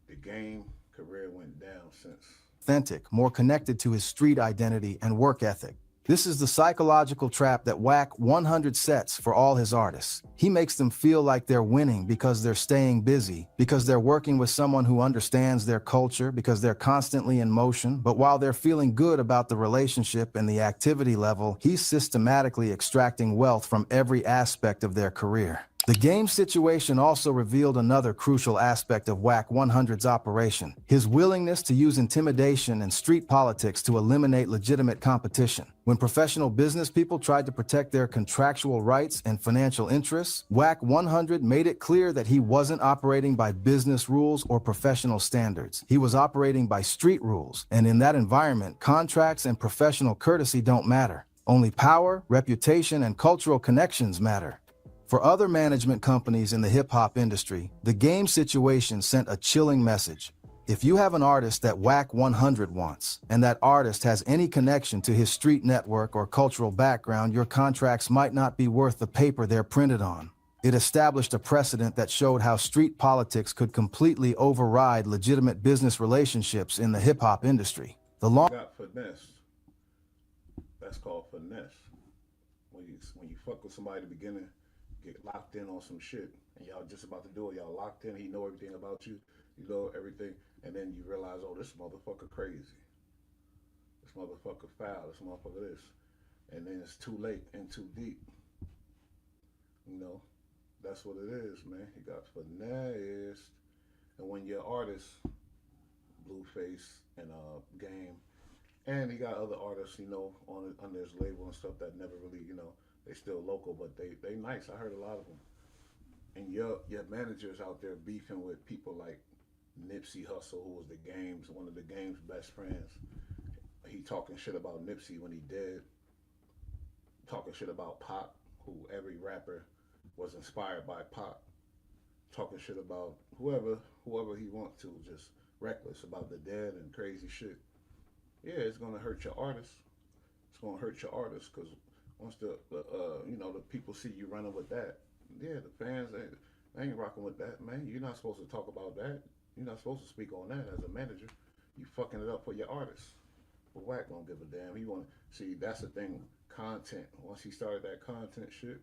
the game career went down since. Authentic, more connected to his street identity and work ethic. This is the psychological trap that Wack 100 sets for all his artists. He makes them feel like they're winning because they're staying busy, because they're working with someone who understands their culture, because they're constantly in motion. But while they're feeling good about the relationship and the activity level, he's systematically extracting wealth from every aspect of their career. The game situation also revealed another crucial aspect of Wack 100's operation, his willingness to use intimidation and street politics to eliminate legitimate competition. When professional business people tried to protect their contractual rights and financial interests, Wack 100 made it clear that he wasn't operating by business rules or professional standards. He was operating by street rules, and in that environment, contracts and professional courtesy don't matter. Only power, reputation, and cultural connections matter. For other management companies in the hip-hop industry, the game situation sent a chilling message. If you have an artist that Whack 100 wants, and that artist has any connection to his street network or cultural background, your contracts might not be worth the paper they're printed on. It established a precedent that showed how street politics could completely override legitimate business relationships in the hip-hop industry. You got finesse. That's called finesse. When you fuck with somebody at the beginning, get locked in on some shit, and y'all just about to do it, y'all locked in, he know everything about you, you know everything, and then you realize, oh, this motherfucker crazy. This motherfucker foul, this motherfucker this. And then it's too late and too deep. You know, that's what it is, man. He got finessed. And when you're artist, Blueface and Game, and he got other artists, you know, under his label and stuff that never really, you know, they still local, but they nice. I heard a lot of them. And your managers out there beefing with people like Nipsey Hussle, who was one of the Game's best friends. He talking shit about Nipsey when he dead. Talking shit about Pac, who every rapper was inspired by Pac. Talking shit about whoever he wants to, just reckless about the dead and crazy shit. Yeah, it's gonna hurt your artists. It's gonna hurt your artists because once the people see you running with that, yeah, the fans they ain't rocking with that, man. You're not supposed to talk about that. You're not supposed to speak on that as a manager. You fucking it up for your artists. But Wack don't give a damn. He want see that's the thing. Content. Once he started that content shit,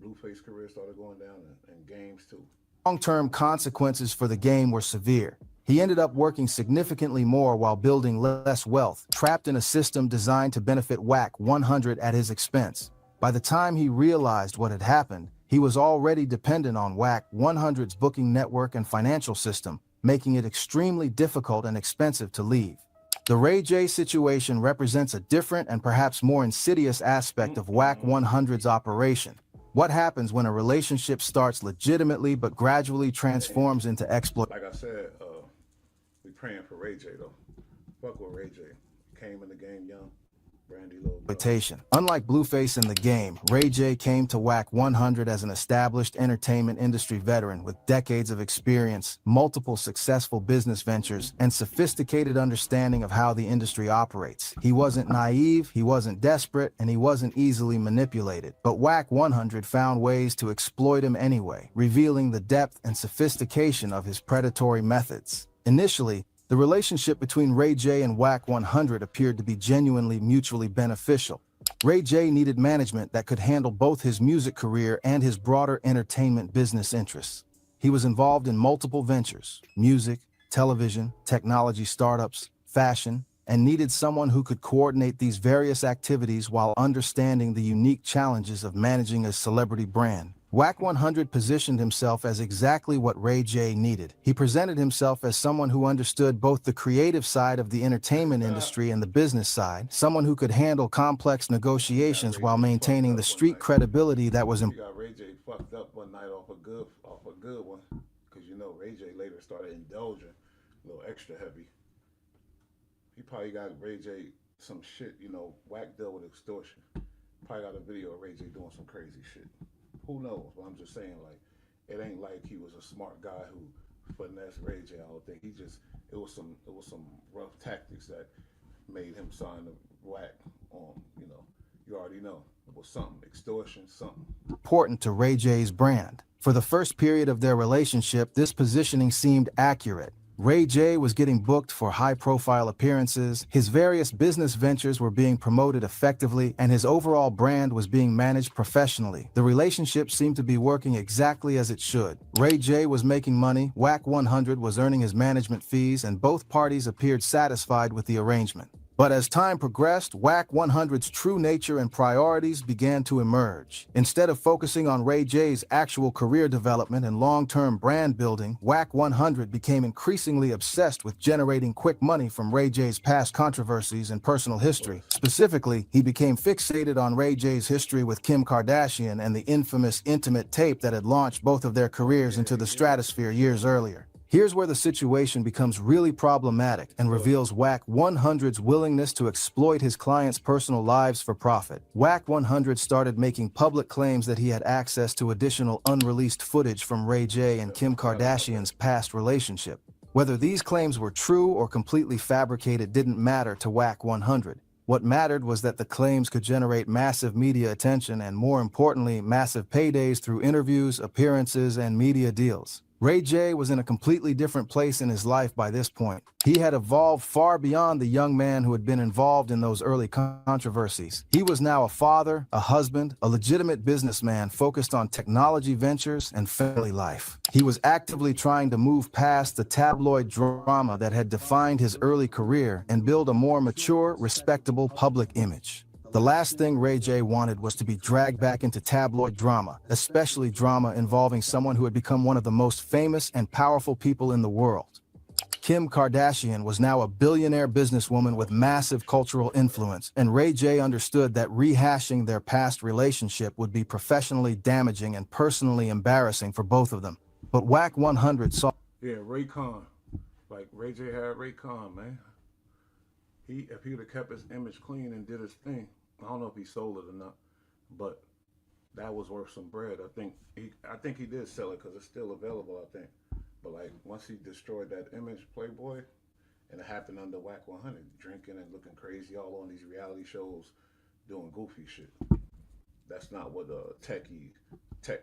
Blueface career started going down and Games too. Long-term consequences for the Game were severe. He ended up working significantly more while building less wealth, trapped in a system designed to benefit Whack 100 at his expense. By the time he realized what had happened, he was already dependent on Whack 100's booking network and financial system, making it extremely difficult and expensive to leave. The Ray J situation represents a different and perhaps more insidious aspect of Whack 100's operation. What happens when a relationship starts legitimately but gradually transforms into exploit? Like I said, we praying for Ray J though. Fuck with Ray J. Came in the game young. Brandy Low. Unlike Blueface in the Game, Ray J came to Whack 100 as an established entertainment industry veteran with decades of experience, multiple successful business ventures, and sophisticated understanding of how the industry operates. He wasn't naive, he wasn't desperate, and he wasn't easily manipulated. But Whack 100 found ways to exploit him anyway, revealing the depth and sophistication of his predatory methods. Initially, the relationship between Ray J and Whack 100 appeared to be genuinely mutually beneficial. Ray J needed management that could handle both his music career and his broader entertainment business interests. He was involved in multiple ventures: music, television, technology startups, fashion, and needed someone who could coordinate these various activities while understanding the unique challenges of managing a celebrity brand. Whack 100 positioned himself as exactly what Ray J needed. He presented himself as someone who understood both the creative side of the entertainment industry and the business side, someone who could handle complex negotiations while maintaining the street credibility that was important. You got Ray J fucked up one night off a good one, because you know Ray J later started indulging a little extra heavy. He probably got Ray J some shit, you know, Whack dealt with extortion. Probably got a video of Ray J doing some crazy shit. Who knows? But I'm just saying, like, it ain't like he was a smart guy who finessed Ray J. I don't think it was some rough tactics that made him sign the Whack on. You know, you already know it was something, extortion, something. Important to Ray J's brand. For the first period of their relationship, this positioning seemed accurate. Ray J was getting booked for high-profile appearances, his various business ventures were being promoted effectively, and his overall brand was being managed professionally. The relationship seemed to be working exactly as it should. Ray J was making money, Whack 100 was earning his management fees, and both parties appeared satisfied with the arrangement. But as time progressed, Whack 100's true nature and priorities began to emerge. Instead of focusing on Ray J's actual career development and long-term brand building, Whack 100 became increasingly obsessed with generating quick money from Ray J's past controversies and personal history. Specifically, he became fixated on Ray J's history with Kim Kardashian and the infamous intimate tape that had launched both of their careers into the stratosphere years earlier. Here's where the situation becomes really problematic and reveals Whack 100's willingness to exploit his clients' personal lives for profit. Whack 100 started making public claims that he had access to additional unreleased footage from Ray J and Kim Kardashian's past relationship. Whether these claims were true or completely fabricated didn't matter to Whack 100. What mattered was that the claims could generate massive media attention and, more importantly, massive paydays through interviews, appearances, and media deals. Ray J was in a completely different place in his life by this point. He had evolved far beyond the young man who had been involved in those early controversies. He was now a father, a husband, a legitimate businessman focused on technology ventures and family life. He was actively trying to move past the tabloid drama that had defined his early career and build a more mature, respectable public image. The last thing Ray J wanted was to be dragged back into tabloid drama, especially drama involving someone who had become one of the most famous and powerful people in the world. Kim Kardashian was now a billionaire businesswoman with massive cultural influence, and Ray J understood that rehashing their past relationship would be professionally damaging and personally embarrassing for both of them. But Whack 100 saw... Yeah, Raycon. Like, Ray J had Raycon, man. If he would have kept his image clean and did his thing, I don't know if he sold it or not, but that was worth some bread. I think he did sell it because it's still available, I think. But like once he destroyed that image, Playboy, and it happened under Whack 100, drinking and looking crazy all on these reality shows, doing goofy shit. That's not what a tech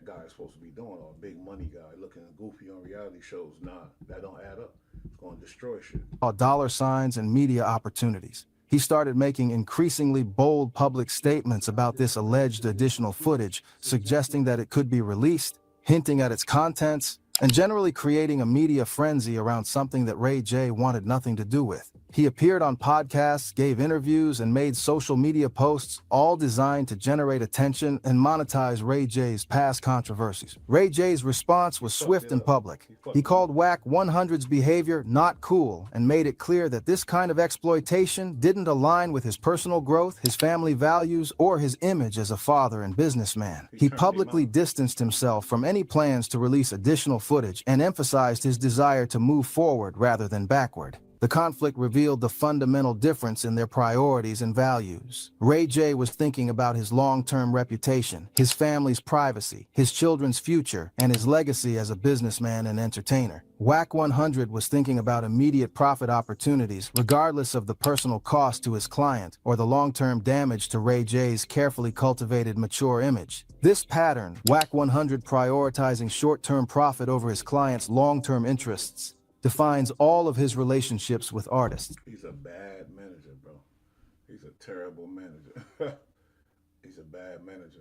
guy is supposed to be doing, or a big money guy looking goofy on reality shows. Nah, that don't add up. It's going to destroy shit. Dollar signs and media opportunities. He started making increasingly bold public statements about this alleged additional footage, suggesting that it could be released, hinting at its contents, and generally creating a media frenzy around something that Ray J wanted nothing to do with. He appeared on podcasts, gave interviews, and made social media posts, all designed to generate attention and monetize Ray J's past controversies. Ray J's response was swift and public. He called Whack 100's behavior not cool and made it clear that this kind of exploitation didn't align with his personal growth, his family values, or his image as a father and businessman. He publicly distanced himself from any plans to release additional footage and emphasized his desire to move forward rather than backward. The conflict revealed the fundamental difference in their priorities and values. Ray J was thinking about his long-term reputation, his family's privacy, his children's future, and his legacy as a businessman and entertainer. Whack 100 was thinking about immediate profit opportunities, regardless of the personal cost to his client or the long-term damage to Ray J's carefully cultivated mature image. This pattern, Whack 100 prioritizing short-term profit over his client's long-term interests, defines all of his relationships with artists. He's a bad manager, bro. He's a terrible manager. He's a bad manager.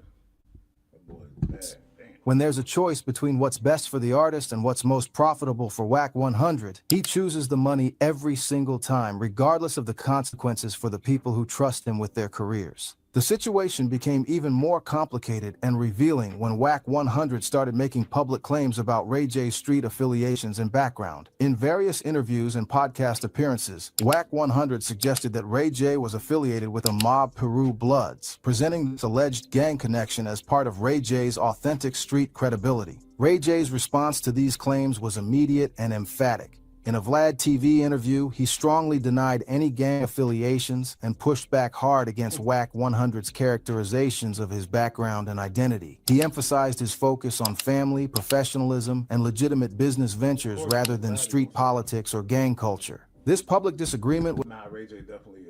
That boy's bad. Damn. When there's a choice between what's best for the artist and what's most profitable for Whack 100, he chooses the money every single time, regardless of the consequences for the people who trust him with their careers. The situation became even more complicated and revealing when Whack 100 started making public claims about Ray J's street affiliations and background. In various interviews and podcast appearances, Whack 100 suggested that Ray J was affiliated with a mob Peru Bloods, presenting this alleged gang connection as part of Ray J's authentic street credibility. Ray J's response to these claims was immediate and emphatic. In a Vlad TV interview, he strongly denied any gang affiliations and pushed back hard against Whack 100's characterizations of his background and identity. He emphasized his focus on family, professionalism, and legitimate business ventures rather than street politics or gang culture. This public disagreement... Ray J definitely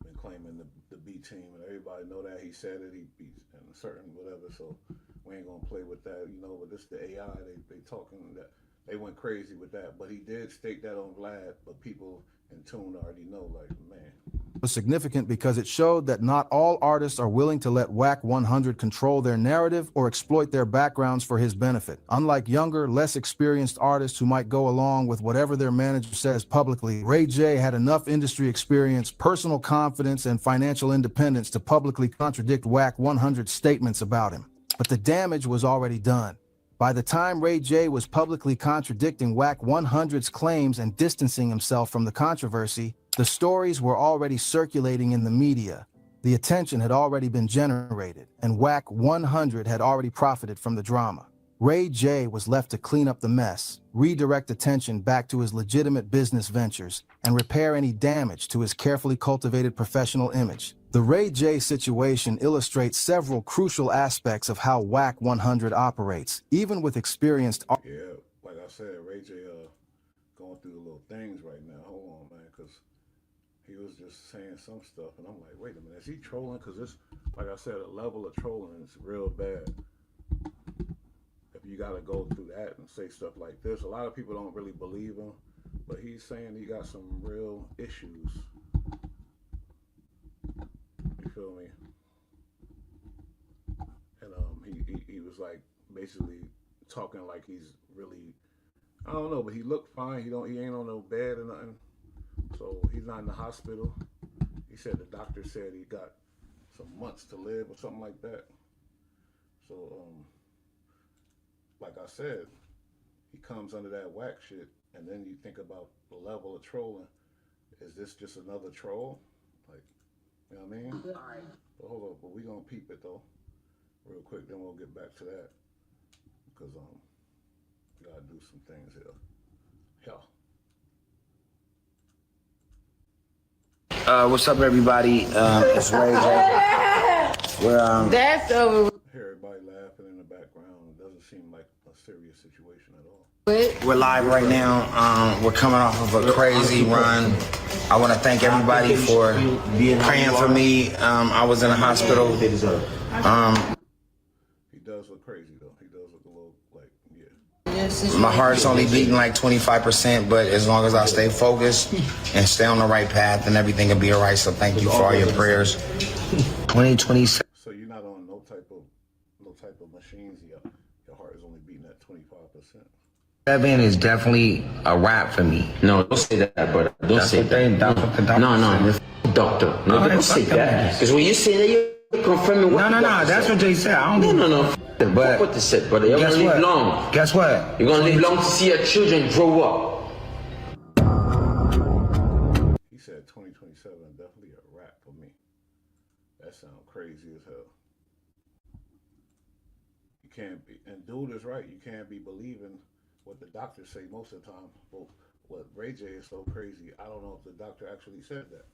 been claiming the B team, and everybody know that. He said it, he beats and certain whatever, so we ain't gonna play with that, but this the AI, they talking that. They went crazy with that, but he did stake that on Vlad, but people in tune already know, like, man. Was significant because it showed that not all artists are willing to let Whack 100 control their narrative or exploit their backgrounds for his benefit. Unlike younger, less experienced artists who might go along with whatever their manager says publicly, Ray J had enough industry experience, personal confidence, and financial independence to publicly contradict Whack 100's statements about him. But the damage was already done. By the time Ray J was publicly contradicting Whack 100's claims and distancing himself from the controversy, the stories were already circulating in the media. The attention had already been generated, and Whack 100 had already profited from the drama. Ray J was left to clean up the mess, redirect attention back to his legitimate business ventures, and repair any damage to his carefully cultivated professional image. The Ray J situation illustrates several crucial aspects of how WAC 100 operates, even with experienced Yeah, like I said, Ray J going through the little things right now. Hold on, man, because he was just saying some stuff, and I'm like, wait a minute, is he trolling? Because it's, like I said, a level of trolling is real bad. If you got to go through that and say stuff like this, a lot of people don't really believe him, but he's saying he got some real issues. You feel me? And he was like basically talking like he's really, I don't know, but he looked fine. He ain't on no bed or nothing. So he's not in the hospital. He said the doctor said he got some months to live or something like that. So like I said, he comes under that whack shit, and then you think about the level of trolling. Is this just another troll? Like, you know what I mean? All right. But hold up, but we gonna peep it though, real quick. Then we'll get back to that because we gotta do some things here. What's up, everybody? It's Ray J. We're That's over. Hear everybody laughing in the background. It doesn't seem like a serious situation at all. we're live right now. We're coming off of a crazy run. I want to thank everybody for praying for me. I was in the hospital. He does look crazy though. He does look a little like, yeah. My heart's only beating like 25%, but as long as I stay focused and stay on the right path, then everything will be all right. So thank you for all your prayers. 2027. So you're not on no type of machines yet. Your heart is only beating at 25%. Seven is definitely a wrap for me. No, don't say that, brother. Don't say that. No, doctor. No, don't say that. Because when you say that, you're confirming what No, that's what they said. I don't No. But what they said, brother. You're going to live long. Guess what? You're going to live long to see your children grow up. He said 2027 definitely a wrap for me. That sounds crazy as hell. You can't be, and dude is right. You can't be believing what the doctors say most of the time. Well, what Ray J is so crazy. I don't know if the doctor actually said that,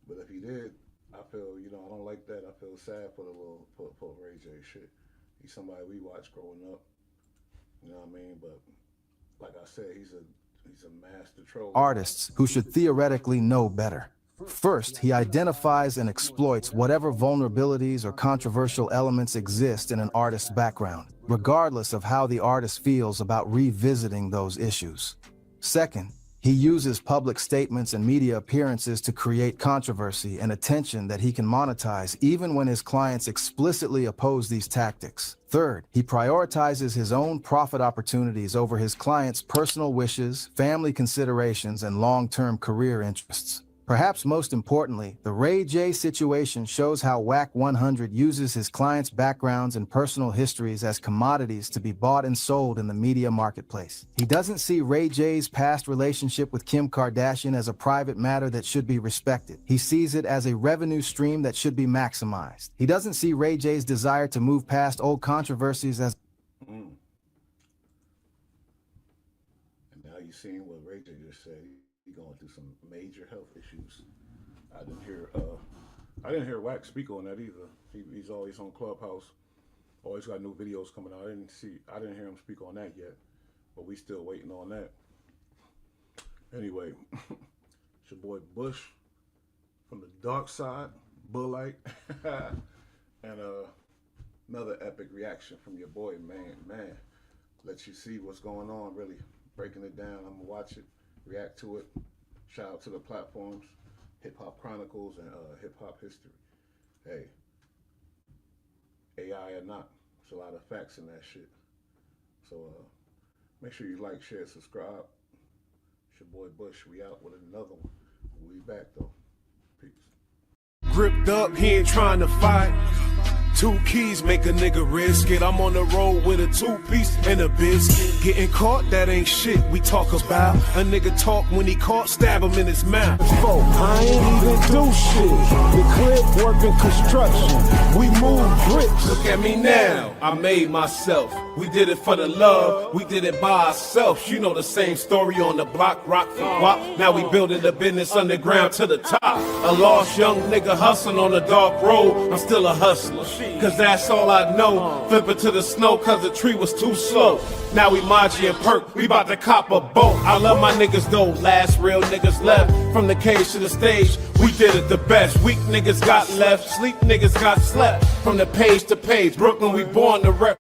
but if he did, I feel, I don't like that. I feel sad for the little for Ray J shit. He's somebody we watched growing up. You know what I mean? But like I said, he's a master troll. Artists who should theoretically know better. First, he identifies and exploits whatever vulnerabilities or controversial elements exist in an artist's background, regardless of how the artist feels about revisiting those issues. Second, he uses public statements and media appearances to create controversy and attention that he can monetize even when his clients explicitly oppose these tactics. Third, he prioritizes his own profit opportunities over his clients' personal wishes, family considerations, and long-term career interests. Perhaps most importantly, the Ray J situation shows how WAC 100 uses his clients' backgrounds and personal histories as commodities to be bought and sold in the media marketplace. He doesn't see Ray J's past relationship with Kim Kardashian as a private matter that should be respected. He sees it as a revenue stream that should be maximized. He doesn't see Ray J's desire to move past old controversies as And now you're seeing what Ray J just said. He's going through some major health issues. I didn't hear Wax speak on that either. He's always on Clubhouse. Always got new videos coming out. I didn't hear him speak on that yet, but we still waiting on that. Anyway, it's your boy Bush from the dark side, Bullite, and another epic reaction from your boy, man. Let you see what's going on, really breaking it down. I'm gonna watch it, react to it. Shout out to the platforms, Hip Hop Chronicles and Hip Hop History. Hey, AI or not, there's a lot of facts in that shit. So make sure you like, share, subscribe. It's your boy Bush. We out with another one. We'll be back though. Peace. Gripped up, he ain't trying to fight. 2 keys make a nigga risk it. I'm on the road with a 2-piece and a biscuit. Getting caught, that ain't shit we talk about. A nigga talk when he caught, stab him in his mouth. I ain't even do shit. The crib working construction. We move bricks. Look at me now. I made myself. We did it for the love. We did it by ourselves. You know the same story on the block, rock for guap. Now we building the business underground to the top. A lost young nigga hustling on a dark road. I'm still a hustler, cause that's all I know. Flipping to the snow cause the tree was too slow. Now we Maji and Perk, we bout to cop a boat. I love my niggas though, last real niggas left. From the cage to the stage, we did it the best. Weak niggas got left, sleep niggas got slept. From the page to page, Brooklyn we born to rep.